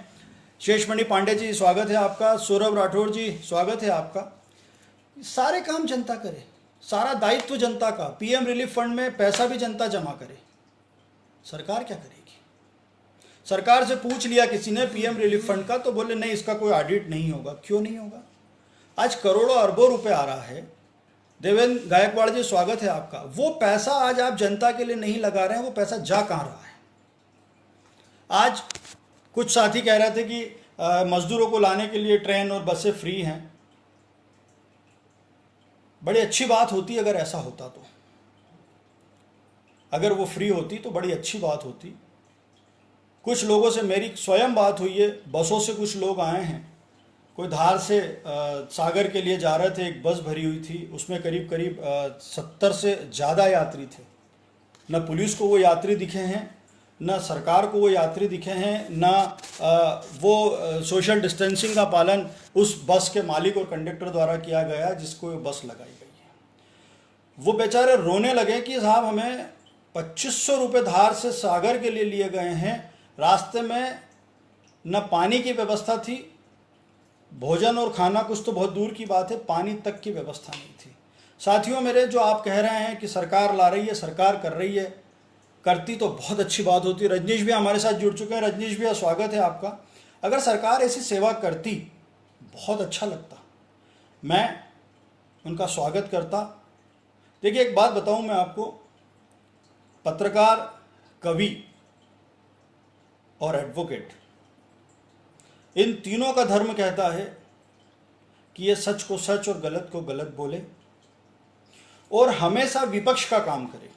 शेषमणि पांडे जी स्वागत है आपका। सौरभ राठौर जी स्वागत है आपका। सारे काम जनता करे, सारा दायित्व जनता का। पीएम रिलीफ फंड में पैसा भी जनता जमा करे। सरकार क्या करेगी? सरकार से पूछ लिया किसी ने पीएम रिलीफ फंड का, तो बोले नहीं, इसका कोई ऑडिट नहीं होगा। क्यों नहीं होगा? आज करोड़ों अरबों रुपए आ रहा है। देवेंद्र गायकवाड़ जी स्वागत है आपका। वो पैसा आज आप जनता के लिए नहीं लगा रहे हैं, वो पैसा जा कहाँ रहा है? आज कुछ साथी कह रहे थे कि मजदूरों को लाने के लिए ट्रेन और बसें फ्री हैं। बड़ी अच्छी बात होती अगर ऐसा होता तो, अगर वो फ्री होती तो बड़ी अच्छी बात होती। कुछ लोगों से मेरी स्वयं बात हुई है, बसों से कुछ लोग आए हैं, कोई धार से सागर के लिए जा रहे थे, एक बस भरी हुई थी, उसमें करीब करीब 70 से ज़्यादा यात्री थे। न पुलिस को वो यात्री दिखे हैं, न सरकार को वो यात्री दिखे हैं, न वो सोशल डिस्टेंसिंग का पालन उस बस के मालिक और कंडक्टर द्वारा किया गया जिसको वो बस लगाई गई है। वो बेचारे रोने लगे कि साहब हमें 2500 रुपये धार से सागर के लिए लिए गए हैं, रास्ते में न पानी की व्यवस्था थी, भोजन और खाना कुछ तो बहुत दूर की बात है, पानी तक की व्यवस्था नहीं थी। साथियों मेरे, जो आप कह रहे हैं कि सरकार ला रही है, सरकार कर रही है, करती तो बहुत अच्छी बात होती। रजनीश भी हमारे साथ जुड़ चुके हैं। रजनीश भी स्वागत है आपका। अगर सरकार ऐसी सेवा करती बहुत अच्छा लगता, मैं उनका स्वागत करता। देखिए एक बात बताऊं मैं आपको, पत्रकार, कवि और एडवोकेट, इन तीनों का धर्म कहता है कि ये सच को सच और गलत को गलत बोले और हमेशा विपक्ष का काम करे।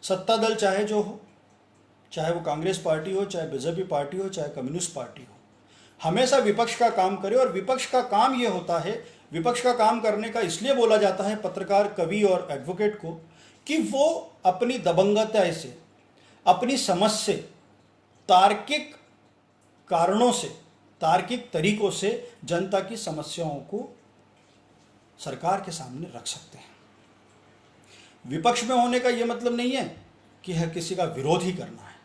सत्ता दल चाहे जो हो, चाहे वो कांग्रेस पार्टी हो, चाहे बीजेपी पार्टी हो, चाहे कम्युनिस्ट पार्टी हो, हमेशा विपक्ष का काम करे। और विपक्ष का काम ये होता है, विपक्ष का काम करने का इसलिए बोला जाता है पत्रकार, कवि और एडवोकेट को, कि वो अपनी दबंगता से, अपनी समझ से, तार्किक कारणों से, तार्किक तरीकों से जनता की समस्याओं को सरकार के सामने रख सकते हैं। विपक्ष में होने का यह मतलब नहीं है कि हर किसी का विरोध ही करना है।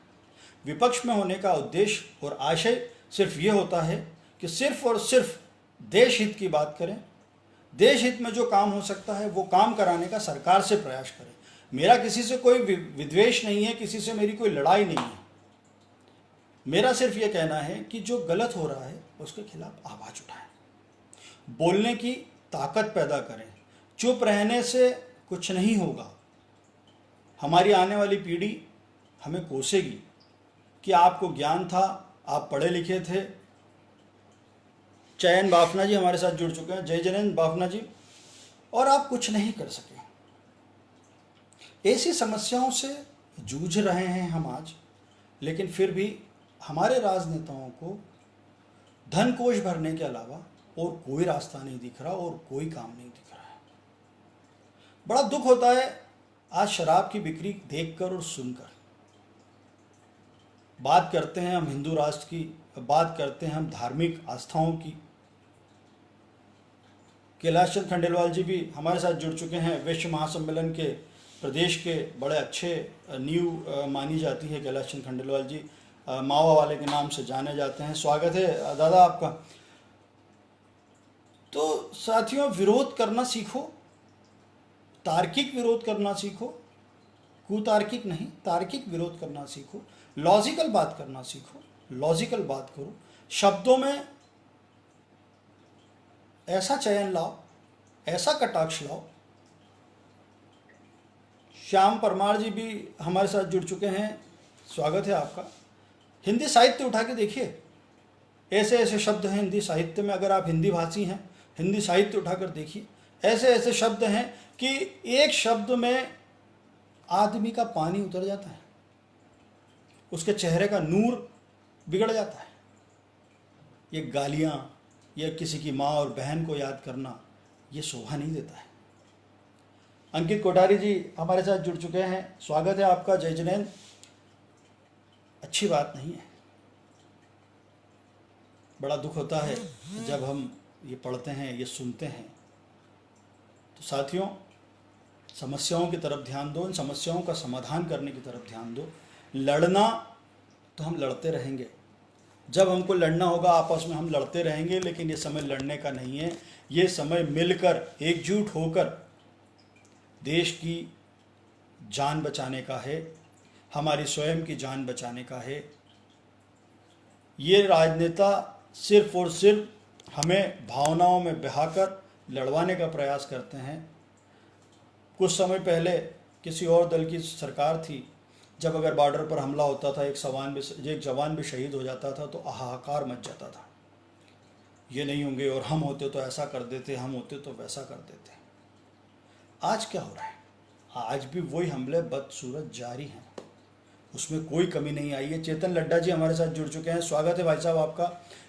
विपक्ष में होने का उद्देश्य और आशय सिर्फ ये होता है कि सिर्फ और सिर्फ देश हित की बात करें, देश हित में जो काम हो सकता है वो काम कराने का सरकार से प्रयास करें। मेरा किसी से कोई विद्वेष नहीं है, किसी से मेरी कोई लड़ाई नहीं है। मेरा सिर्फ ये कहना है कि जो गलत हो रहा है उसके खिलाफ आवाज़ उठाएं, बोलने की ताकत पैदा करें। चुप रहने से कुछ नहीं होगा। हमारी आने वाली पीढ़ी हमें कोसेगी कि आपको ज्ञान था, आप पढ़े लिखे थे। चयन बाफना जी हमारे साथ जुड़ चुके हैं। जय जैन बाफना जी। और आप कुछ नहीं कर सके। ऐसी समस्याओं से जूझ रहे हैं हम आज, लेकिन फिर भी हमारे राजनेताओं को धन कोष भरने के अलावा और कोई रास्ता नहीं दिख रहा और कोई काम नहीं दिख रहा है। बड़ा दुख होता है आज शराब की बिक्री देखकर और सुनकर। बात करते हैं हम हिंदू राष्ट्र की, बात करते हैं हम धार्मिक आस्थाओं की। कैलाश चंद खंडेलवाल जी भी हमारे साथ जुड़ चुके हैं। विश्व महासम्मेलन के प्रदेश के बड़े अच्छे नींव मानी जाती है कैलाश चंद खंडेलवाल जी, मावा वाले के नाम से जाने जाते हैं। स्वागत है दादा आपका। तो साथियों, विरोध करना सीखो, तार्किक विरोध करना सीखो, कुतार्किक नहीं, तार्किक विरोध करना सीखो, लॉजिकल बात करना सीखो, लॉजिकल बात करो, शब्दों में ऐसा चयन लाओ, ऐसा कटाक्ष लाओ। श्याम परमार जी भी हमारे साथ जुड़ चुके हैं। स्वागत है आपका। हिंदी साहित्य उठा के देखिए, ऐसे ऐसे शब्द हैं हिंदी साहित्य में। अगर आप हिंदी भाषी हैं, हिंदी साहित्य उठाकर देखिए, ऐसे ऐसे शब्द हैं कि एक शब्द में आदमी का पानी उतर जाता है, उसके चेहरे का नूर बिगड़ जाता है। ये गालियाँ या किसी की माँ और बहन को याद करना, ये शोभा नहीं देता है। अंकित कोठारी जी हमारे साथ जुड़ चुके हैं, स्वागत है आपका। जय जिनेंद्र। अच्छी बात नहीं है, बड़ा दुख होता है जब हम ये पढ़ते हैं, ये सुनते हैं। तो साथियों, समस्याओं की तरफ ध्यान दो, इन समस्याओं का समाधान करने की तरफ ध्यान दो। लड़ना तो हम लड़ते रहेंगे, जब हमको लड़ना होगा आपस में हम लड़ते रहेंगे, लेकिन ये समय लड़ने का नहीं है। ये समय मिलकर एकजुट होकर देश की जान बचाने का है, हमारी स्वयं की जान बचाने का है। ये राजनेता सिर्फ और सिर्फ हमें भावनाओं में बहाकर लड़वाने का प्रयास करते हैं। कुछ समय पहले किसी और दल की सरकार थी, जब अगर बॉर्डर पर हमला होता था, एक जवान भी शहीद हो जाता था तो हाहाकार मच जाता था। ये नहीं होंगे और हम होते तो ऐसा कर देते, हम होते तो वैसा कर देते। आज क्या हो रहा है? आज भी वही हमले बदसूरत जारी हैं, उसमें कोई कमी नहीं आई है। चेतन लड्डा जी हमारे साथ जुड़ चुके हैं, स्वागत है भाई साहब आपका।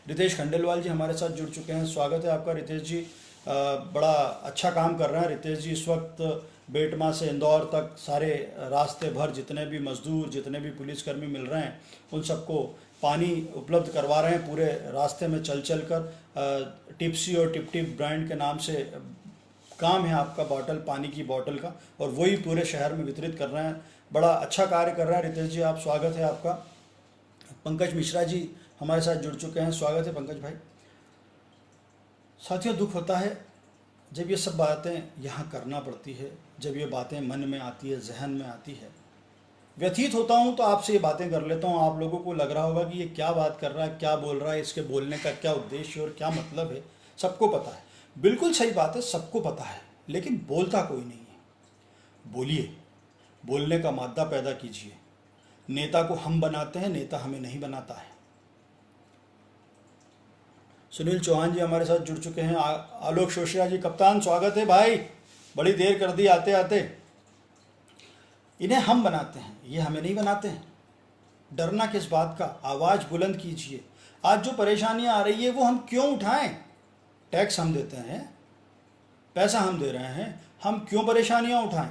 रितेश खंडेलवाल जी हमारे साथ जुड़ चुके हैं, स्वागत है आपका रितेश जी। बड़ा अच्छा काम कर रहे हैं रितेश जी। इस वक्त बेटमा से इंदौर तक सारे रास्ते भर जितने भी मजदूर, जितने भी पुलिसकर्मी मिल रहे हैं, उन सबको पानी उपलब्ध करवा रहे हैं पूरे रास्ते में चल चल कर। टिप्सी और टिप टिप ब्रांड के नाम से काम है आपका बॉटल, पानी की बॉटल का, और वही पूरे शहर में वितरित कर रहे हैं। बड़ा अच्छा कार्य कर रहे हैं रितेश जी, आप, स्वागत है आपका। पंकज मिश्रा जी हमारे साथ जुड़ चुके हैं, स्वागत है पंकज भाई। साथियों, दुख होता है जब ये सब बातें यहाँ करना पड़ती है, जब ये बातें मन में आती है, जहन में आती है। व्यथित होता हूँ तो आपसे ये बातें कर लेता हूँ। आप लोगों को लग रहा होगा कि ये क्या बात कर रहा है, क्या बोल रहा है, इसके बोलने का क्या उद्देश्य और क्या मतलब है। सबको पता है, बिल्कुल सही बात है, सबको पता है, लेकिन बोलता कोई नहीं है। बोलिए, बोलने का मादा पैदा कीजिए। नेता को हम बनाते हैं, नेता हमें नहीं बनाता है। सुनील चौहान जी हमारे साथ जुड़ चुके हैं। आलोक शोशिया जी, कप्तान स्वागत है भाई, बड़ी देर कर दी आते आते। इन्हें हम बनाते हैं, ये हमें नहीं बनाते हैं। डरना किस बात का? आवाज़ बुलंद कीजिए। आज जो परेशानियां आ रही है वो हम क्यों उठाएं? टैक्स हम देते हैं, पैसा हम दे रहे हैं, हम क्यों परेशानियां उठाएं?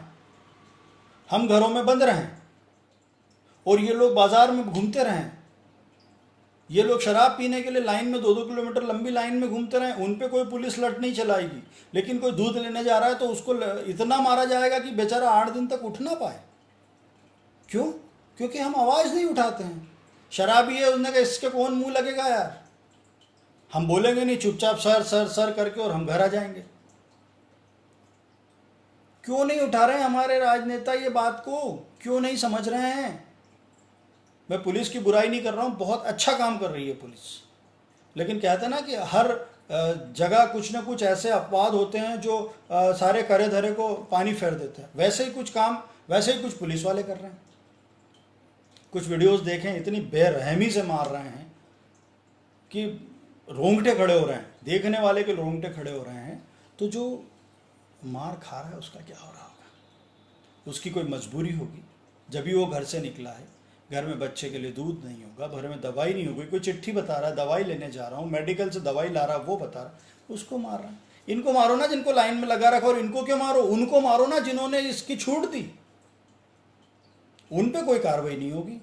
हम घरों में बंद रहें और ये लोग बाजार में घूमते रहें। ये लोग शराब पीने के लिए लाइन में 2-2 किलोमीटर लंबी लाइन में घूमते रहें, उन पे कोई पुलिस लट नहीं चलाएगी। लेकिन कोई दूध लेने जा रहा है तो उसको इतना मारा जाएगा कि बेचारा 8 दिन तक उठ ना पाए। क्यों? क्योंकि हम आवाज़ नहीं उठाते हैं। शराबी है, उसने कहा इसके कौन मुंह लगेगा यार। हम बोलेंगे नहीं, चुपचाप सर सर सर करके और हम घर आ जाएंगे। क्यों नहीं उठा रहे हैं हमारे राजनेता ये बात को? क्यों नहीं समझ रहे हैं? मैं पुलिस की बुराई नहीं कर रहा हूँ, बहुत अच्छा काम कर रही है पुलिस, लेकिन कहते हैं ना कि हर जगह कुछ ना कुछ ऐसे अपवाद होते हैं जो सारे करे धरे को पानी फेर देते हैं। वैसे ही कुछ काम, वैसे ही कुछ पुलिस वाले कर रहे हैं। कुछ वीडियोस देखें, इतनी बेरहमी से मार रहे हैं कि रोंगटे खड़े हो रहे हैं, देखने वाले के रोंगटे खड़े हो रहे हैं। तो जो मार खा रहा है उसका क्या हो रहा होगा? उसकी कोई मजबूरी होगी, जब भी वो घर से निकला है। घर में बच्चे के लिए दूध नहीं होगा, घर में दवाई नहीं होगी, कोई चिट्ठी बता रहा है दवाई लेने जा रहा हूँ, मेडिकल से दवाई ला रहा है, वो बता रहा है, उसको मार रहा है। इनको मारो ना जिनको लाइन में लगा रखा, और इनको क्यों मारो? उनको मारो ना जिन्होंने इसकी छूट दी, उन पे कोई कार्रवाई नहीं होगी।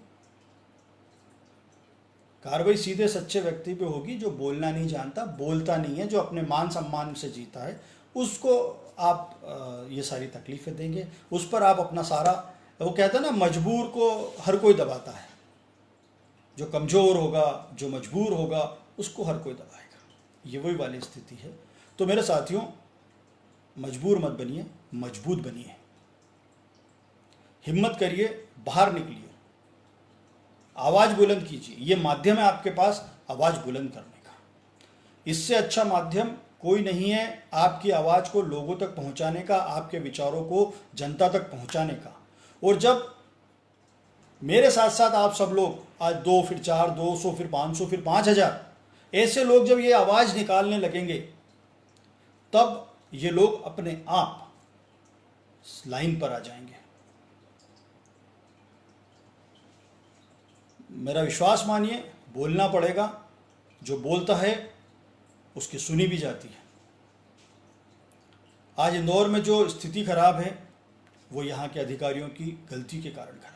कार्रवाई सीधे सच्चे व्यक्ति पे होगी जो बोलना नहीं जानता, बोलता नहीं है, जो अपने मान सम्मान से जीता है। उसको आप ये सारी तकलीफ़ें देंगे, उस पर आप अपना सारा, वो कहते हैं ना, मजबूर को हर कोई दबाता है। जो कमज़ोर होगा, जो मजबूर होगा, उसको हर कोई दबाएगा। ये वही वाली स्थिति है। तो मेरे साथियों, मजबूर मत बनिए, मजबूत बनिए। हिम्मत करिए, बाहर निकलिए, आवाज़ बुलंद कीजिए। ये माध्यम है आपके पास आवाज़ बुलंद करने का। इससे अच्छा माध्यम कोई नहीं है आपकी आवाज़ को लोगों तक पहुंचाने का, आपके विचारों को जनता तक पहुंचाने का। और जब मेरे साथ साथ आप सब लोग आज 2 फिर 4 200 फिर 500 फिर 5000 ऐसे लोग जब ये आवाज़ निकालने लगेंगे तब ये लोग अपने आप लाइन पर आ जाएंगे। मेरा विश्वास मानिए, बोलना पड़ेगा, जो बोलता है उसकी सुनी भी जाती है। आज इंदौर में जो स्थिति खराब है वो यहाँ के अधिकारियों की गलती के कारण खराब है।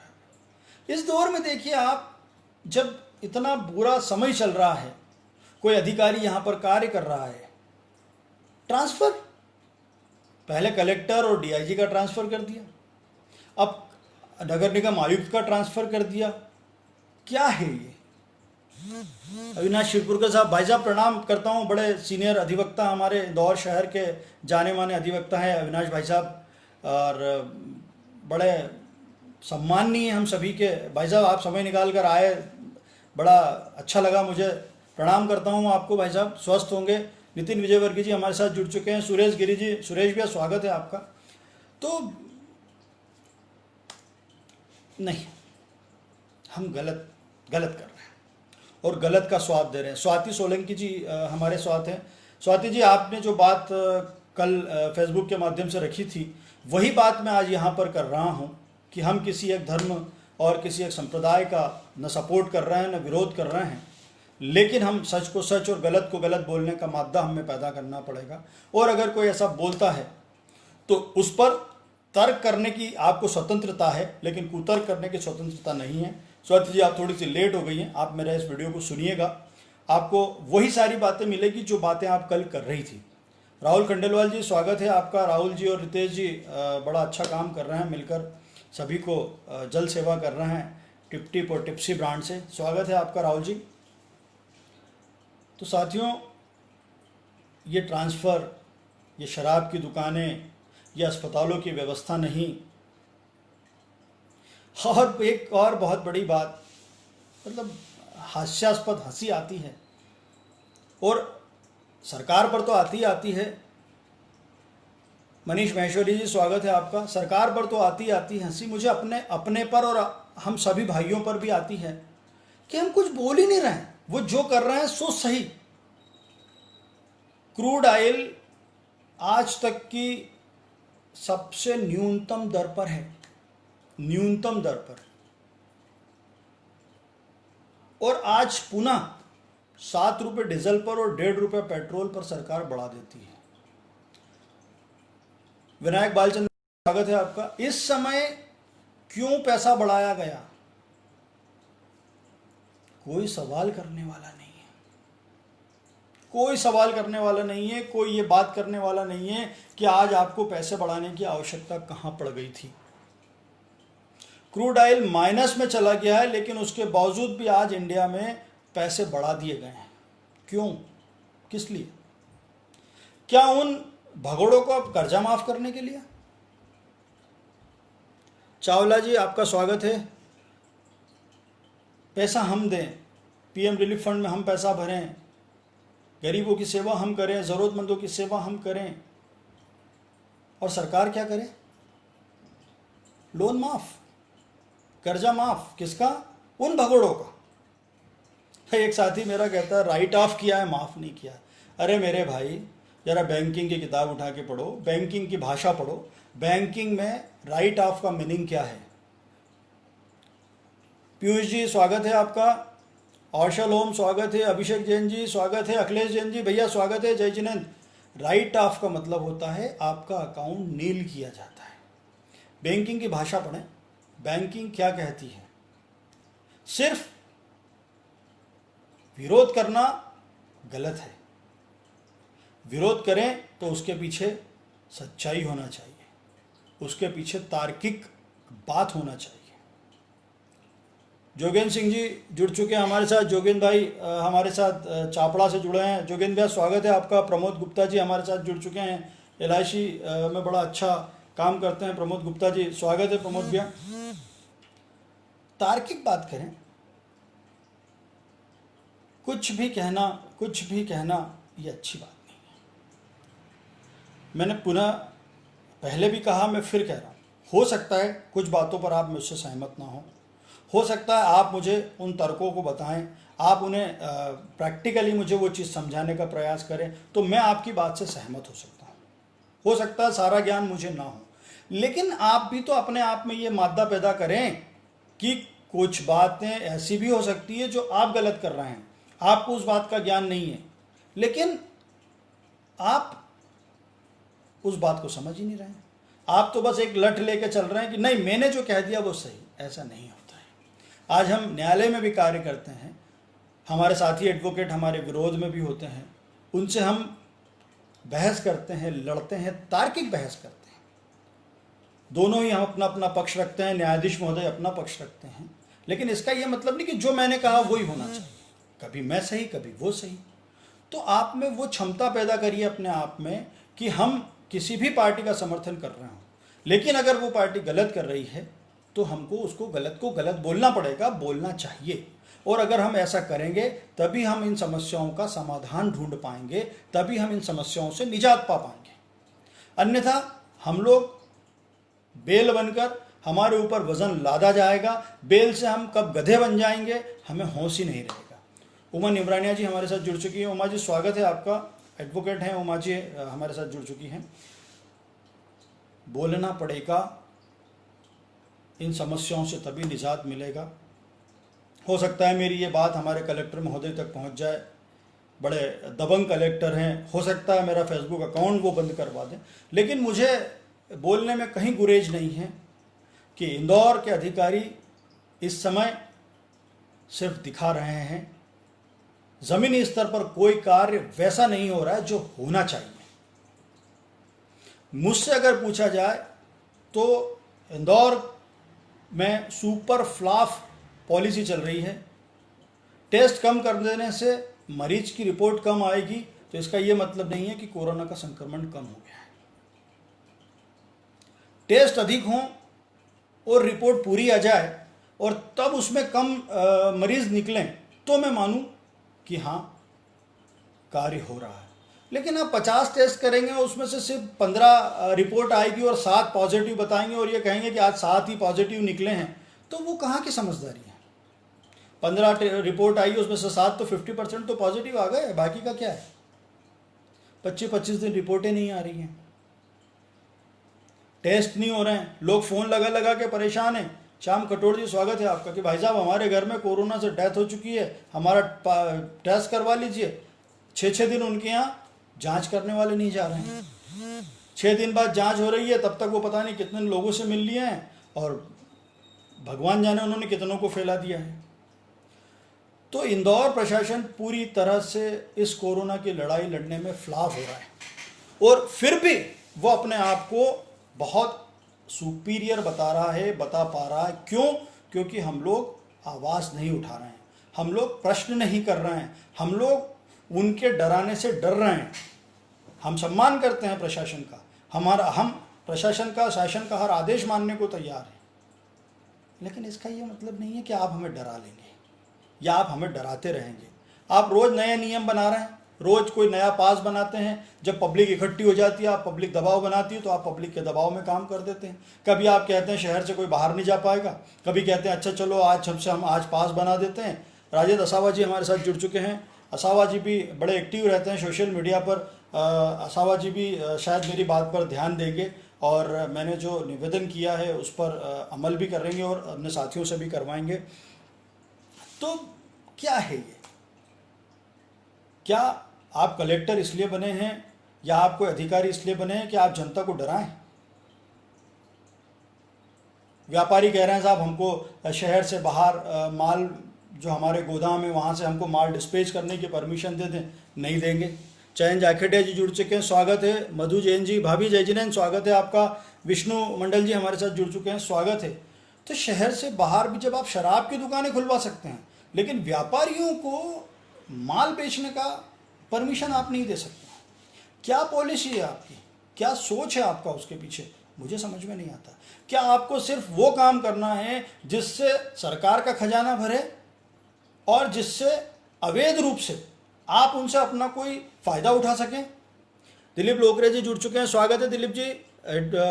इस दौर में देखिए आप, जब इतना बुरा समय चल रहा है, कोई अधिकारी यहाँ पर कार्य कर रहा है, ट्रांसफर, पहले कलेक्टर और डीआईजी का ट्रांसफर कर दिया, अब नगर निगम आयुक्त का ट्रांसफर कर दिया। क्या है ये? अविनाश शिरपुरकर साहब, भाई साहब प्रणाम करता हूँ, बड़े सीनियर अधिवक्ता हमारे इंदौर शहर के जाने माने अधिवक्ता हैं अविनाश भाई साहब, और बड़े सम्माननीय हम सभी के। भाई साहब आप समय निकाल कर आए, बड़ा अच्छा लगा मुझे, प्रणाम करता हूँ आपको भाई साहब, स्वस्थ होंगे। नितिन विजयवर्गीय जी हमारे साथ जुड़ चुके हैं, सुरेश गिरी जी, सुरेश भैया स्वागत है आपका। तो नहीं, हम गलत कर रहे हैं और गलत का स्वाद दे रहे हैं। स्वाति सोलंकी जी हमारे साथ हैं। स्वाति जी, आपने जो बात कल फेसबुक के माध्यम से रखी थी, वही बात मैं आज यहाँ पर कर रहा हूँ कि हम किसी एक धर्म और किसी एक संप्रदाय का न सपोर्ट कर रहे हैं न विरोध कर रहे हैं, लेकिन हम सच को सच और गलत को गलत बोलने का मादा हमें पैदा करना पड़ेगा। और अगर कोई ऐसा बोलता है तो उस पर तर्क करने की आपको स्वतंत्रता है, लेकिन कुतर्क करने की स्वतंत्रता नहीं है। स्वाति जी आप थोड़ी सी लेट हो गई हैं, आप मेरा इस वीडियो को सुनिएगा, आपको वही सारी बातें मिलेगी जो बातें आप कल कर रही थी। राहुल खंडेलवाल जी स्वागत है आपका। राहुल जी और रितेश जी बड़ा अच्छा काम कर रहे हैं, मिलकर सभी को जल सेवा कर रहे हैं टिप टिप और टिप्सी ब्रांड से, स्वागत है आपका राहुल जी। तो साथियों, ये ट्रांसफ़र, ये शराब की दुकानें, ये अस्पतालों की व्यवस्था नहीं, और एक और बहुत बड़ी बात, मतलब हास्यास्पद हंसी आती है और सरकार पर तो आती है। मनीष महेश्वरी जी स्वागत है आपका। सरकार पर तो आती है हंसी, मुझे अपने पर और हम सभी भाइयों पर भी आती है कि हम कुछ बोल ही नहीं रहे हैं, वो जो कर रहे हैं सो सही। क्रूड ऑयल आज तक की सबसे न्यूनतम दर पर है, न्यूनतम दर पर, और आज पुनः 7 रुपये डीजल पर और 1.5 रुपये पेट्रोल पर सरकार बढ़ा देती है। विनायक बालचंद्र स्वागत है आपका। इस समय क्यों पैसा बढ़ाया गया, कोई सवाल करने वाला नहीं है, कोई सवाल करने वाला नहीं है, कोई ये बात करने वाला नहीं है कि आज आपको पैसे बढ़ाने की आवश्यकता कहां पड़ गई थी। क्रूड ऑयल माइनस में चला गया है, लेकिन उसके बावजूद भी आज इंडिया में पैसे बढ़ा दिए गए हैं। क्यों, किस लिए? क्या उन भगोड़ों को अब कर्जा माफ करने के लिए? चावला जी आपका स्वागत है। पैसा हम दें, पीएम रिलीफ फंड में हम पैसा भरें, गरीबों की सेवा हम करें, ज़रूरतमंदों की सेवा हम करें, और सरकार क्या करे? लोन माफ, कर्जा माफ। किसका? उन भगोड़ों का। एक साथी मेरा कहता है राइट ऑफ किया है, माफ नहीं किया। अरे मेरे भाई, जरा बैंकिंग की किताब उठा के पढ़ो, बैंकिंग की भाषा पढ़ो। बैंकिंग में राइट ऑफ का मीनिंग क्या है? पीयूष जी स्वागत है आपका। औशल ओम स्वागत है। अभिषेक जैन जी स्वागत है। अखिलेश जैन जी भैया स्वागत है। जय जिनेंद्र। राइट ऑफ का मतलब होता है आपका अकाउंट नील किया जाता है। बैंकिंग की भाषा पढ़ें, बैंकिंग क्या कहती है। सिर्फ विरोध करना गलत है, विरोध करें तो उसके पीछे सच्चाई होना चाहिए, उसके पीछे तार्किक बात होना चाहिए। जोगेंद्र सिंह जी जुड़ चुके हैं हमारे साथ। जोगेंद्र भाई हमारे साथ चापड़ा से जुड़े हैं। जोगेंद्र भैया स्वागत है आपका। प्रमोद गुप्ता जी हमारे साथ जुड़ चुके हैं, LIC में बड़ा अच्छा काम करते हैं प्रमोद गुप्ता जी, स्वागत है प्रमोद भैया। तार्किक बात करें, कुछ भी कहना ये अच्छी बात नहीं है। मैंने पुनः पहले भी कहा, मैं फिर कह रहा हूँ, हो सकता है कुछ बातों पर आप मुझसे सहमत ना हो हो सकता है आप मुझे उन तर्कों को बताएं, आप उन्हें प्रैक्टिकली मुझे वो चीज़ समझाने का प्रयास करें, तो मैं आपकी बात से सहमत हो सकता हूँ। हो सकता है सारा ज्ञान मुझे ना हो, लेकिन आप भी तो अपने आप में ये मादा पैदा करें कि कुछ बातें ऐसी भी हो सकती है जो आप गलत कर रहे हैं, आपको उस बात का ज्ञान नहीं है, लेकिन आप उस बात को समझ ही नहीं रहे हैं। आप तो बस एक लठ लेके चल रहे हैं कि नहीं, मैंने जो कह दिया वो सही। ऐसा नहीं होता है। आज हम न्यायालय में भी कार्य करते हैं, हमारे साथी एडवोकेट हमारे विरोध में भी होते हैं, उनसे हम बहस करते हैं, लड़ते हैं, तार्किक बहस करते हैं। दोनों ही हम अपना अपना पक्ष रखते हैं, न्यायाधीश महोदय अपना पक्ष रखते हैं, लेकिन इसका यह मतलब नहीं कि जो मैंने कहा वही होना चाहिए। कभी मैं सही, कभी वो सही। तो आप में वो क्षमता पैदा करिए अपने आप में कि हम किसी भी पार्टी का समर्थन कर रहे हों, लेकिन अगर वो पार्टी गलत कर रही है तो हमको उसको गलत को गलत बोलना पड़ेगा, बोलना चाहिए। और अगर हम ऐसा करेंगे तभी हम इन समस्याओं का समाधान ढूंढ पाएंगे, तभी हम इन समस्याओं से निजात पा पाएंगे। अन्यथा हम लोग बेल बनकर हमारे ऊपर वजन लादा जाएगा, बेल से हम कब गधे बन जाएंगे हमें होश ही नहीं रहेगा। उमा निमरानिया जी हमारे साथ जुड़ चुकी है। उमा जी स्वागत है आपका, एडवोकेट हैं उमा जी, हमारे साथ जुड़ चुकी हैं। बोलना पड़ेगा, इन समस्याओं से तभी निजात मिलेगा। हो सकता है मेरी ये बात हमारे कलेक्टर महोदय तक पहुंच जाए, बड़े दबंग कलेक्टर हैं, हो सकता है मेरा फेसबुक अकाउंट वो बंद करवा दें, लेकिन मुझे बोलने में कहीं गुरेज नहीं है कि इंदौर के अधिकारी इस समय सिर्फ दिखा रहे हैं, जमीनी स्तर पर कोई कार्य वैसा नहीं हो रहा है जो होना चाहिए। मुझसे अगर पूछा जाए तो इंदौर में सुपर फ्लाफ पॉलिसी चल रही है। टेस्ट कम कर देने से मरीज की रिपोर्ट कम आएगी, तो इसका यह मतलब नहीं है कि कोरोना का संक्रमण कम हो गया है। टेस्ट अधिक हों और रिपोर्ट पूरी आ जाए और तब उसमें कम मरीज निकलें तो मैं मानूं कि हाँ कार्य हो रहा है। लेकिन आप 50 टेस्ट करेंगे और उसमें से सिर्फ 15 रिपोर्ट आएगी और 7 पॉजिटिव बताएंगे और ये कहेंगे कि आज 7 ही पॉजिटिव निकले हैं, तो वो कहाँ की समझदारी है। 15 रिपोर्ट आई, उसमें से 7 तो 50% तो पॉजिटिव आ गए, बाकी का क्या है। 25-25 दिन रिपोर्टें नहीं आ रही हैं, टेस्ट नहीं हो रहे हैं, लोग फ़ोन लगा लगा के परेशान हैं। श्याम कटोर जी स्वागत है आपका कि भाई साहब हमारे घर में कोरोना से डेथ हो चुकी है, हमारा टेस्ट करवा लीजिए। 6-6 दिन उनके यहाँ जांच करने वाले नहीं जा रहे हैं। 6 दिन बाद जांच हो रही है, तब तक वो पता नहीं कितने लोगों से मिल लिए हैं और भगवान जाने उन्होंने कितनों को फैला दिया है। तो इंदौर प्रशासन पूरी तरह से इस कोरोना की लड़ाई लड़ने में फ्लॉप हो रहा है और फिर भी वो अपने आप को बहुत सुपीरियर बता रहा है, बता पा रहा है। क्यों? क्योंकि हम लोग आवाज़ नहीं उठा रहे हैं, हम लोग प्रश्न नहीं कर रहे हैं, हम लोग उनके डराने से डर रहे हैं। हम सम्मान करते हैं प्रशासन का, हम प्रशासन का, शासन का हर आदेश मानने को तैयार हैं, लेकिन इसका ये मतलब नहीं है कि आप हमें डरा लेंगे या आप हमें डराते रहेंगे। आप रोज़ नए नियम बना रहे हैं, रोज़ कोई नया पास बनाते हैं। जब पब्लिक इकट्ठी हो जाती है, आप पब्लिक दबाव बनाती है, तो आप पब्लिक के दबाव में काम कर देते हैं। कभी आप कहते हैं शहर से कोई बाहर नहीं जा पाएगा, कभी कहते हैं अच्छा चलो आज हमसे हम आज पास बना देते हैं। राजेंद्र असावा जी हमारे साथ जुड़ चुके हैं। असावा जी भी बड़े एक्टिव रहते हैं सोशल मीडिया पर। असावा जी भी शायद मेरी बात पर ध्यान देंगे और मैंने जो निवेदन किया है उस पर अमल भी करेंगे और अपने साथियों से भी करवाएंगे। तो क्या है ये? क्या आप कलेक्टर इसलिए बने हैं या आप कोई अधिकारी इसलिए बने हैं कि आप जनता को डराएं? व्यापारी कह रहे हैं साहब हमको शहर से बाहर माल जो हमारे गोदाम है वहाँ से हमको माल डिस्पैच करने की परमिशन दे दें, नहीं देंगे। चयन जाखेटिया जी जुड़ चुके हैं, स्वागत है। मधु जैन जी, भाभी जयजिनैन स्वागत है आपका। विष्णु मंडल जी हमारे साथ जुड़ चुके हैं, स्वागत है। तो शहर से बाहर भी जब आप शराब की दुकानें खुलवा सकते हैं, लेकिन व्यापारियों को माल बेचने का परमिशन आप नहीं दे सकते, क्या पॉलिसी है आपकी? क्या सोच है आपका उसके पीछे? मुझे समझ में नहीं आता। क्या आपको सिर्फ वो काम करना है जिससे सरकार का खजाना भरे और जिससे अवैध रूप से आप उनसे अपना कोई फ़ायदा उठा सकें? दिलीप लोकरे जी जुड़ चुके हैं, स्वागत है दिलीप जी।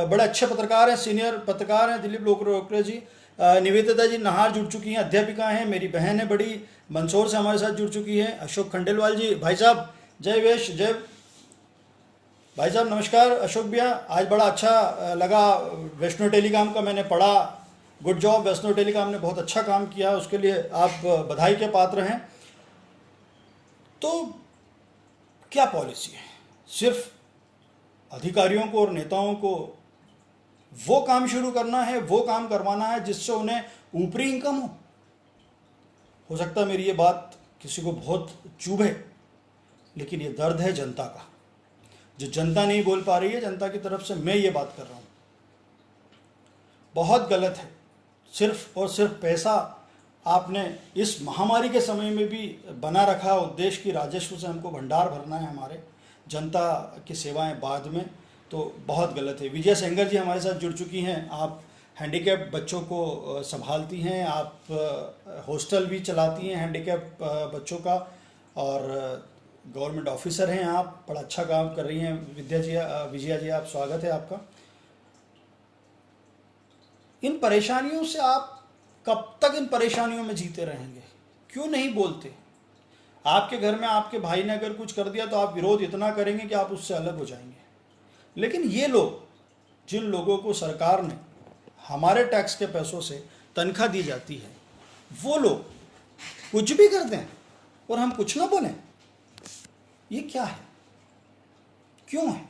बड़े अच्छे पत्रकार हैं, सीनियर पत्रकार हैं दिलीप लोकरे जी। निवेदिता जी नाहर जुड़ चुकी हैं, अध्यापिका हैं, मेरी बहन है बड़ी, मंदसौर से हमारे साथ जुड़ चुकी है। अशोक खंडेलवाल जी, भाई साहब जय वेश जय। भाई साहब नमस्कार। अशोक भैया, आज बड़ा अच्छा लगा, वैष्णो टेलीकॉम का मैंने पढ़ा, गुड जॉब, वैष्णो टेलीकॉम ने बहुत अच्छा काम किया, उसके लिए आप बधाई के पात्र हैं। तो क्या पॉलिसी है? सिर्फ अधिकारियों को और नेताओं को वो काम शुरू करना है, वो काम करवाना है जिससे उन्हें ऊपरी इनकम हो सकता है मेरी ये बात किसी को बहुत चुभे, लेकिन ये दर्द है जनता का, जो जनता नहीं बोल पा रही है। जनता की तरफ से मैं ये बात कर रहा हूँ, बहुत गलत है। सिर्फ और सिर्फ पैसा आपने इस महामारी के समय में भी बना रखा उद्देश्य की राजस्व से हमको भंडार भरना है हमारे, जनता की सेवाएं बाद में, तो बहुत गलत है। विजय सेंगर जी हमारे साथ जुड़ चुकी हैं। आप हैंडीकैप बच्चों को संभालती हैं, आप हॉस्टल भी चलाती हैं हैंडीकैप बच्चों का, और गवर्नमेंट ऑफिसर हैं आप, बड़ा अच्छा काम कर रही हैं। विजया जी आप, स्वागत है आपका। इन परेशानियों से आप कब तक इन परेशानियों में जीते रहेंगे? क्यों नहीं बोलते? आपके घर में आपके भाई ने अगर कुछ कर दिया तो आप विरोध इतना करेंगे कि आप उससे अलग हो जाएंगे। लेकिन ये लोग, जिन लोगों को सरकार ने हमारे टैक्स के पैसों से तनख्वाह दी जाती है, वो लोग कुछ भी कर दें और हम कुछ ना बोलें, ये क्या है? क्यों है?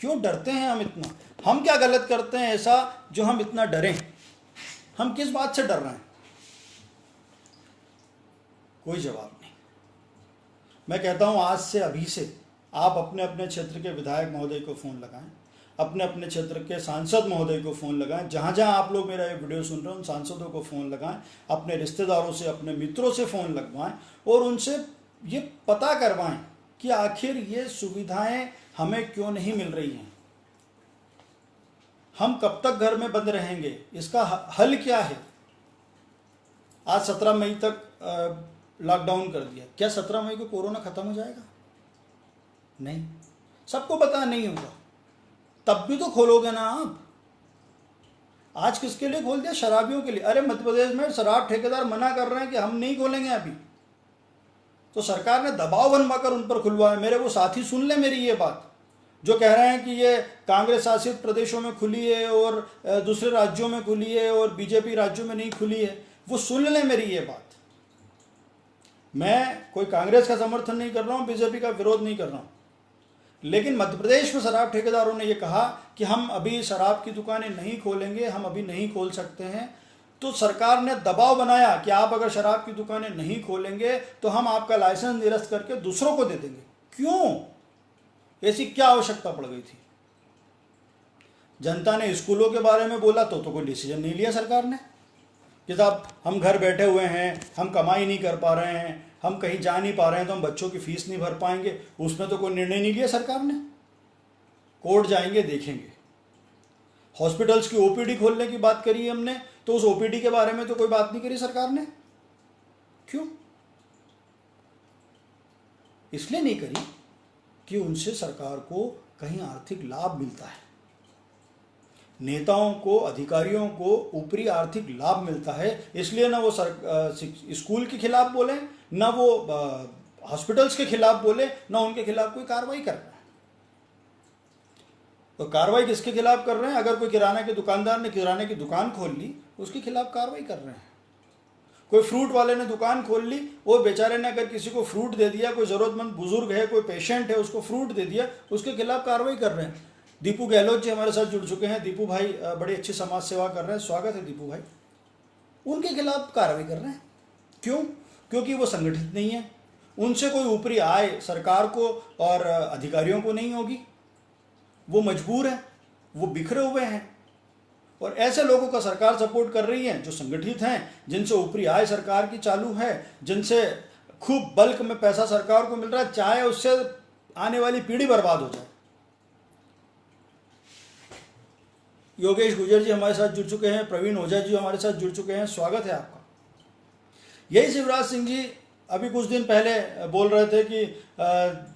क्यों डरते हैं हम इतना? हम क्या गलत करते हैं ऐसा जो हम इतना डरें? हम किस बात से डर रहे हैं? कोई जवाब नहीं। मैं कहता हूं आज से, अभी से आप अपने अपने क्षेत्र के विधायक महोदय को फ़ोन लगाएं, अपने अपने क्षेत्र के सांसद महोदय को फ़ोन लगाएं, जहाँ जहाँ आप लोग मेरा ये वीडियो सुन रहे हैं उन सांसदों को फ़ोन लगाएं, अपने रिश्तेदारों से, अपने मित्रों से फ़ोन लगवाएं और उनसे ये पता करवाएं कि आखिर ये सुविधाएं हमें क्यों नहीं मिल रही हैं, हम कब तक घर में बंद रहेंगे, इसका हल क्या है। आज 17 मई तक लॉकडाउन कर दिया, क्या 17 मई को कोरोना खत्म हो जाएगा? नहीं, सबको पता नहीं होगा, तब भी तो खोलोगे ना आप। आज किसके लिए खोल दिया? शराबियों के लिए। अरे मध्य प्रदेश में शराब ठेकेदार मना कर रहे हैं कि हम नहीं खोलेंगे अभी, तो सरकार ने दबाव बनवाकर उन पर खुलवाया। मेरे वो साथी सुन ले मेरी ये बात, जो कह रहे हैं कि ये कांग्रेस शासित प्रदेशों में खुली है और दूसरे राज्यों में खुली है और बीजेपी राज्यों में नहीं खुली है, वो सुन ले मेरी ये बात। मैं कोई कांग्रेस का समर्थन नहीं कर रहा हूँ, बीजेपी का विरोध नहीं कर रहा हूँ, लेकिन मध्य प्रदेश में शराब ठेकेदारों ने ये कहा कि हम अभी शराब की दुकानें नहीं खोलेंगे, हम अभी नहीं खोल सकते हैं। तो सरकार ने दबाव बनाया कि आप अगर शराब की दुकानें नहीं खोलेंगे तो हम आपका लाइसेंस निरस्त करके दूसरों को दे देंगे। क्यों? ऐसी क्या आवश्यकता पड़ गई थी? जनता ने स्कूलों के बारे में बोला तो कोई डिसीजन नहीं लिया सरकार ने कि साहब हम घर बैठे हुए हैं, हम कमाई नहीं कर पा रहे हैं, हम कहीं जा नहीं पा रहे हैं, तो हम बच्चों की फीस नहीं भर पाएंगे, उसमें तो कोई निर्णय नहीं लिया सरकार ने। कोर्ट जाएंगे, देखेंगे। हॉस्पिटल्स की ओपीडी खोलने की बात करी हमने, तो उस ओपीडी के बारे में तो कोई बात नहीं करी सरकार ने। क्यों? इसलिए नहीं करी कि उनसे सरकार को कहीं आर्थिक लाभ मिलता है, नेताओं को, अधिकारियों को ऊपरी आर्थिक लाभ मिलता है, इसलिए ना वो स्कूल के खिलाफ बोले, ना वो हॉस्पिटल्स के खिलाफ बोले, ना उनके खिलाफ कोई कार्रवाई कर रहा है। तो कार्रवाई किसके खिलाफ कर रहे हैं? अगर कोई किराना के दुकानदार ने किराने की दुकान खोल ली, उसके खिलाफ कार्रवाई कर रहे हैं। कोई फ्रूट वाले ने दुकान खोल ली, वो बेचारे ने अगर किसी को फ्रूट दे दिया, कोई ज़रूरतमंद बुजुर्ग है, कोई पेशेंट है, उसको फ्रूट दे दिया, उसके खिलाफ कार्रवाई कर रहे हैं। दीपू गहलोत जी हमारे साथ जुड़ चुके हैं। दीपू भाई बड़ी अच्छी समाज सेवा कर रहे हैं, स्वागत है दीपू भाई। उनके खिलाफ कार्रवाई कर रहे हैं। क्यों? क्योंकि वो संगठित नहीं है, उनसे कोई ऊपरी आय सरकार को और अधिकारियों को नहीं होगी, वो मजबूर हैं, वो बिखरे हुए हैं। और ऐसे लोगों का सरकार सपोर्ट कर रही है जो संगठित हैं, जिनसे ऊपरी आय सरकार की चालू है, जिनसे खूब बल्क में पैसा सरकार को मिल रहा है, चाहे उससे आने वाली पीढ़ी बर्बाद हो जाए। योगेश गुजर जी हमारे साथ जुड़ चुके हैं, प्रवीण ओझा जी हमारे साथ जुड़ चुके हैं, स्वागत है आपका। यही शिवराज सिंह जी अभी कुछ दिन पहले बोल रहे थे कि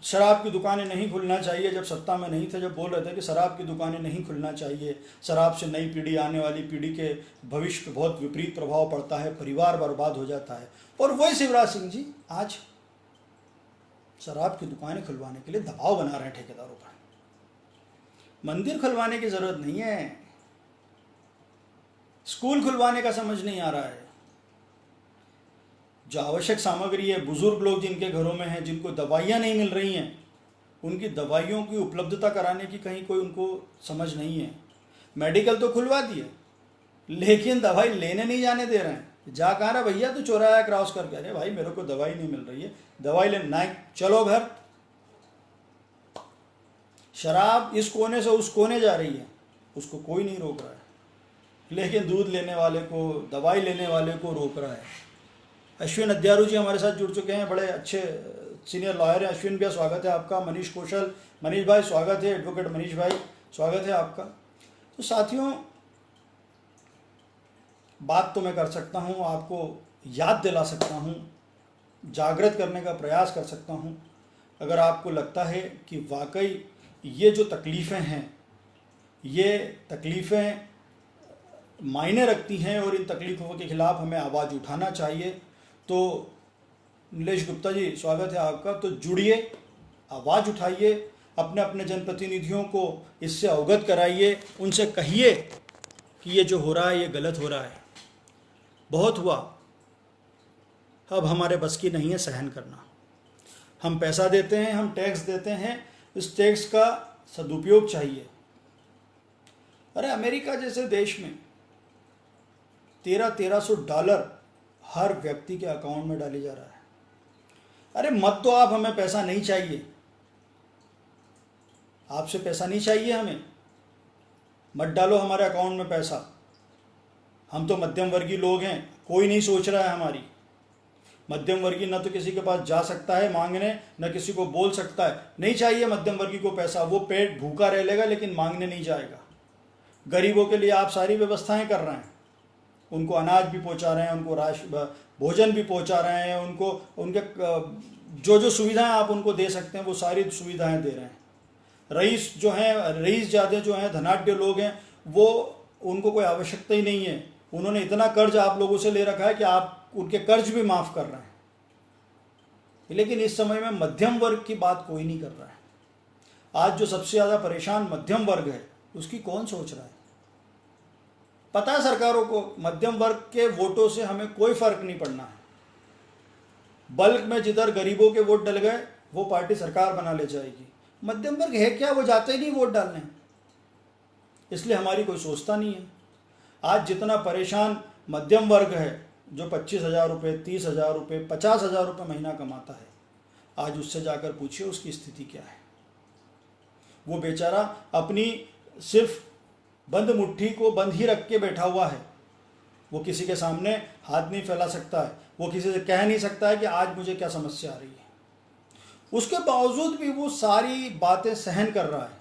शराब की दुकानें नहीं खुलना चाहिए, जब सत्ता में नहीं थे जब बोल रहे थे कि शराब की दुकानें नहीं खुलना चाहिए, शराब से नई पीढ़ी, आने वाली पीढ़ी के भविष्य पे बहुत विपरीत प्रभाव पड़ता है, परिवार बर्बाद हो जाता है। और वही शिवराज सिंह जी आज शराब की दुकानें खुलवाने के लिए दबाव बना रहे हैं ठेकेदारों पर। मंदिर खुलवाने की जरूरत नहीं है, स्कूल खुलवाने का समझ नहीं आ रहा है। जो आवश्यक सामग्री है, बुजुर्ग लोग जिनके घरों में हैं, जिनको दवाइयाँ नहीं मिल रही हैं, उनकी दवाइयों की उपलब्धता कराने की कहीं कोई उनको समझ नहीं है। मेडिकल तो खुलवा दिए, लेकिन दवाई लेने नहीं जाने दे रहे हैं। जा कह रहा भैया तू चौराहा क्रॉस करके, अरे भाई मेरे को दवाई नहीं मिल रही है, दवाई लेना चलो घर। शराब इस कोने से उस कोने जा रही है, उसको कोई नहीं रोक रहा है, लेकिन दूध लेने वाले को, दवाई लेने वाले को रोक रहा है। अश्विन अध्यारू जी हमारे साथ जुड़ चुके हैं, बड़े अच्छे सीनियर लॉयर हैं। अश्विन भैया स्वागत है आपका। मनीष कौशल, मनीष भाई स्वागत है। एडवोकेट मनीष भाई स्वागत है आपका। तो साथियों, बात तो मैं कर सकता हूँ, आपको याद दिला सकता हूँ, जागृत करने का प्रयास कर सकता हूँ। अगर आपको लगता है कि वाकई ये जो तकलीफ़ें हैं, ये तकलीफ़ें मायने रखती हैं और इन तकलीफ़ों के खिलाफ हमें आवाज़ उठाना चाहिए, तो नीलेश गुप्ता जी स्वागत है आपका। तो जुड़िए, आवाज़ उठाइए, अपने अपने जनप्रतिनिधियों को इससे अवगत कराइए, उनसे कहिए कि ये जो हो रहा है ये गलत हो रहा है, बहुत हुआ, अब हमारे बस की नहीं है सहन करना। हम पैसा देते हैं, हम टैक्स देते हैं, इस टैक्स का सदुपयोग चाहिए। अरे अमेरिका जैसे देश में 1300 डॉलर हर व्यक्ति के अकाउंट में डाली जा रहा है। अरे मत तो आप, हमें पैसा नहीं चाहिए, आपसे पैसा नहीं चाहिए हमें, मत डालो हमारे अकाउंट में पैसा। हम तो मध्यम वर्गीय लोग हैं, कोई नहीं सोच रहा है हमारी। मध्यम वर्गीय न तो किसी के पास जा सकता है मांगने, न किसी को बोल सकता है। नहीं चाहिए मध्यम वर्गीय को पैसा, वो पेट भूखा रह लेगा लेकिन मांगने नहीं जाएगा। गरीबों के लिए आप सारी व्यवस्थाएं कर रहे हैं, उनको अनाज भी पहुंचा रहे हैं, उनको भोजन भी पहुंचा रहे हैं, उनको उनके जो जो सुविधाएं आप उनको दे सकते हैं वो सारी सुविधाएं दे रहे हैं। रईस जो हैं, रईस ज़्यादा जो हैं, धनाढ्य लोग हैं, वो उनको कोई आवश्यकता ही नहीं है। उन्होंने इतना कर्ज आप लोगों से ले रखा है कि आप उनके कर्ज भी माफ़ कर रहे हैं, लेकिन इस समय में मध्यम वर्ग की बात कोई नहीं कर रहा है। आज जो सबसे ज़्यादा परेशान मध्यम वर्ग है, उसकी कौन सोच रहा है? पता है सरकारों को, मध्यम वर्ग के वोटों से हमें कोई फर्क नहीं पड़ना है। बल्क में जिधर गरीबों के वोट डल गए वो पार्टी सरकार बना ले जाएगी। मध्यम वर्ग है क्या? वो जाते ही नहीं वोट डालने, इसलिए हमारी कोई सोचता नहीं है। आज जितना परेशान मध्यम वर्ग है, जो 25,000 रुपये, 30,000 रुपये, 50,000 रुपये महीना कमाता है, आज उससे जाकर पूछिए उसकी स्थिति क्या है। वो बेचारा अपनी सिर्फ बंद मुट्ठी को बंद ही रख के बैठा हुआ है। वो किसी के सामने हाथ नहीं फैला सकता है, वो किसी से कह नहीं सकता है कि आज मुझे क्या समस्या आ रही है। उसके बावजूद भी वो सारी बातें सहन कर रहा है।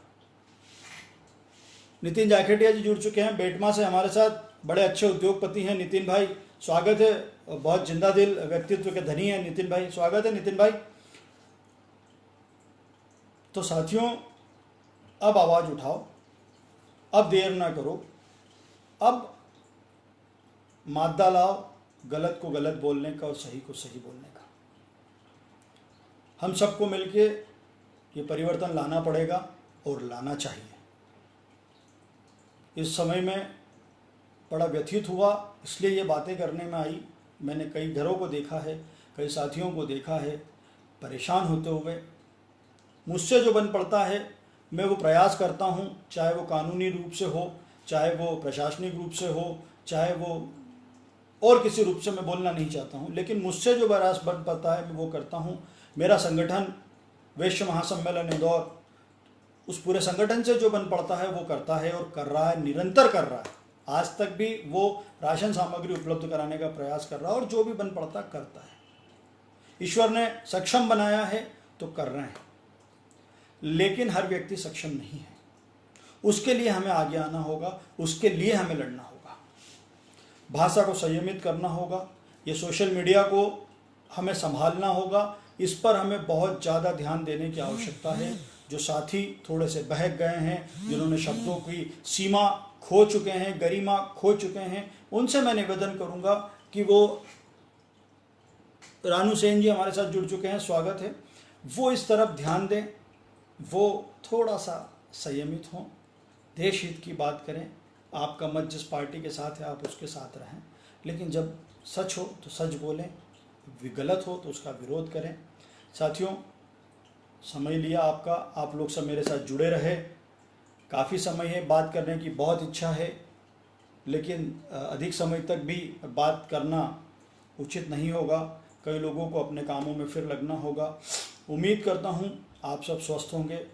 नितिन जाखेटिया जी जुड़ चुके हैं बेटमा से हमारे साथ, बड़े अच्छे उद्योगपति हैं नितिन भाई, स्वागत है। बहुत जिंदा दिल व्यक्तित्व के धनी हैं नितिन भाई, स्वागत है नितिन भाई। तो साथियों, अब आवाज़ उठाओ, अब देर ना करो, अब मादा लाओ गलत को गलत बोलने का और सही को सही बोलने का। हम सबको मिलके ये परिवर्तन लाना पड़ेगा और लाना चाहिए। इस समय में बड़ा व्यथित हुआ, इसलिए ये बातें करने में आई। मैंने कई घरों को देखा है, कई साथियों को देखा है परेशान होते हुए। मुझसे जो बन पड़ता है मैं वो प्रयास करता हूँ, चाहे वो कानूनी रूप से हो, चाहे वो प्रशासनिक रूप से हो, चाहे वो और किसी रूप से मैं बोलना नहीं चाहता हूँ, लेकिन मुझसे जो प्रयास बन पड़ता है मैं वो करता हूँ। मेरा संगठन वैश्य महासम्मेलन इंदौर, उस पूरे संगठन से जो बन पड़ता है वो करता है और कर रहा है, निरंतर कर रहा है। आज तक भी वो राशन सामग्री उपलब्ध कराने का प्रयास कर रहा है और जो भी बन पड़ता करता है। ईश्वर ने सक्षम बनाया है तो कर रहे हैं, लेकिन हर व्यक्ति सक्षम नहीं है। उसके लिए हमें आगे आना होगा, उसके लिए हमें लड़ना होगा, भाषा को संयमित करना होगा। ये सोशल मीडिया को हमें संभालना होगा। इस पर हमें बहुत ज़्यादा ध्यान देने की आवश्यकता है। जो साथी थोड़े से बहक गए हैं, जिन्होंने शब्दों की सीमा खो चुके हैं, गरिमा खो चुके हैं, उनसे मैं निवेदन करूंगा कि वो, रानू सेन जी हमारे साथ जुड़ चुके हैं, स्वागत है, वो इस तरफ ध्यान दें, वो थोड़ा सा संयमित हों, देश हित की बात करें। आपका मत जिस पार्टी के साथ है आप उसके साथ रहें, लेकिन जब सच हो तो सच बोलें, गलत हो तो उसका विरोध करें। साथियों, समय लिया आपका, आप लोग सब मेरे साथ जुड़े रहे। काफ़ी समय है, बात करने की बहुत इच्छा है, लेकिन अधिक समय तक भी बात करना उचित नहीं होगा। कई लोगों को अपने कामों में फिर लगना होगा। उम्मीद करता हूँ आप सब स्वस्थ होंगे,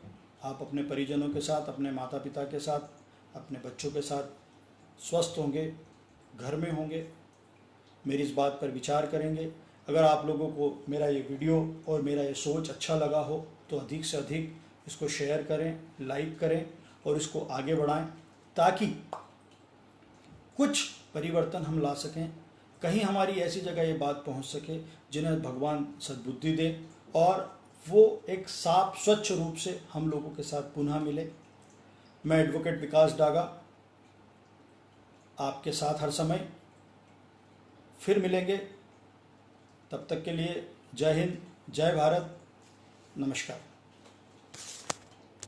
आप अपने परिजनों के साथ, अपने माता पिता के साथ, अपने बच्चों के साथ स्वस्थ होंगे, घर में होंगे, मेरी इस बात पर विचार करेंगे। अगर आप लोगों को मेरा ये वीडियो और मेरा ये सोच अच्छा लगा हो तो अधिक से अधिक इसको शेयर करें, लाइक करें और इसको आगे बढ़ाएं, ताकि कुछ परिवर्तन हम ला सकें। कहीं हमारी ऐसी जगह ये बात पहुंच सके जिन्हें भगवान सद्बुद्धि दे और वो एक साफ स्वच्छ रूप से हम लोगों के साथ पुनः मिले। मैं एडवोकेट विकास डागा आपके साथ हर समय। फिर मिलेंगे, तब तक के लिए जय हिंद, जय भारत, नमस्कार।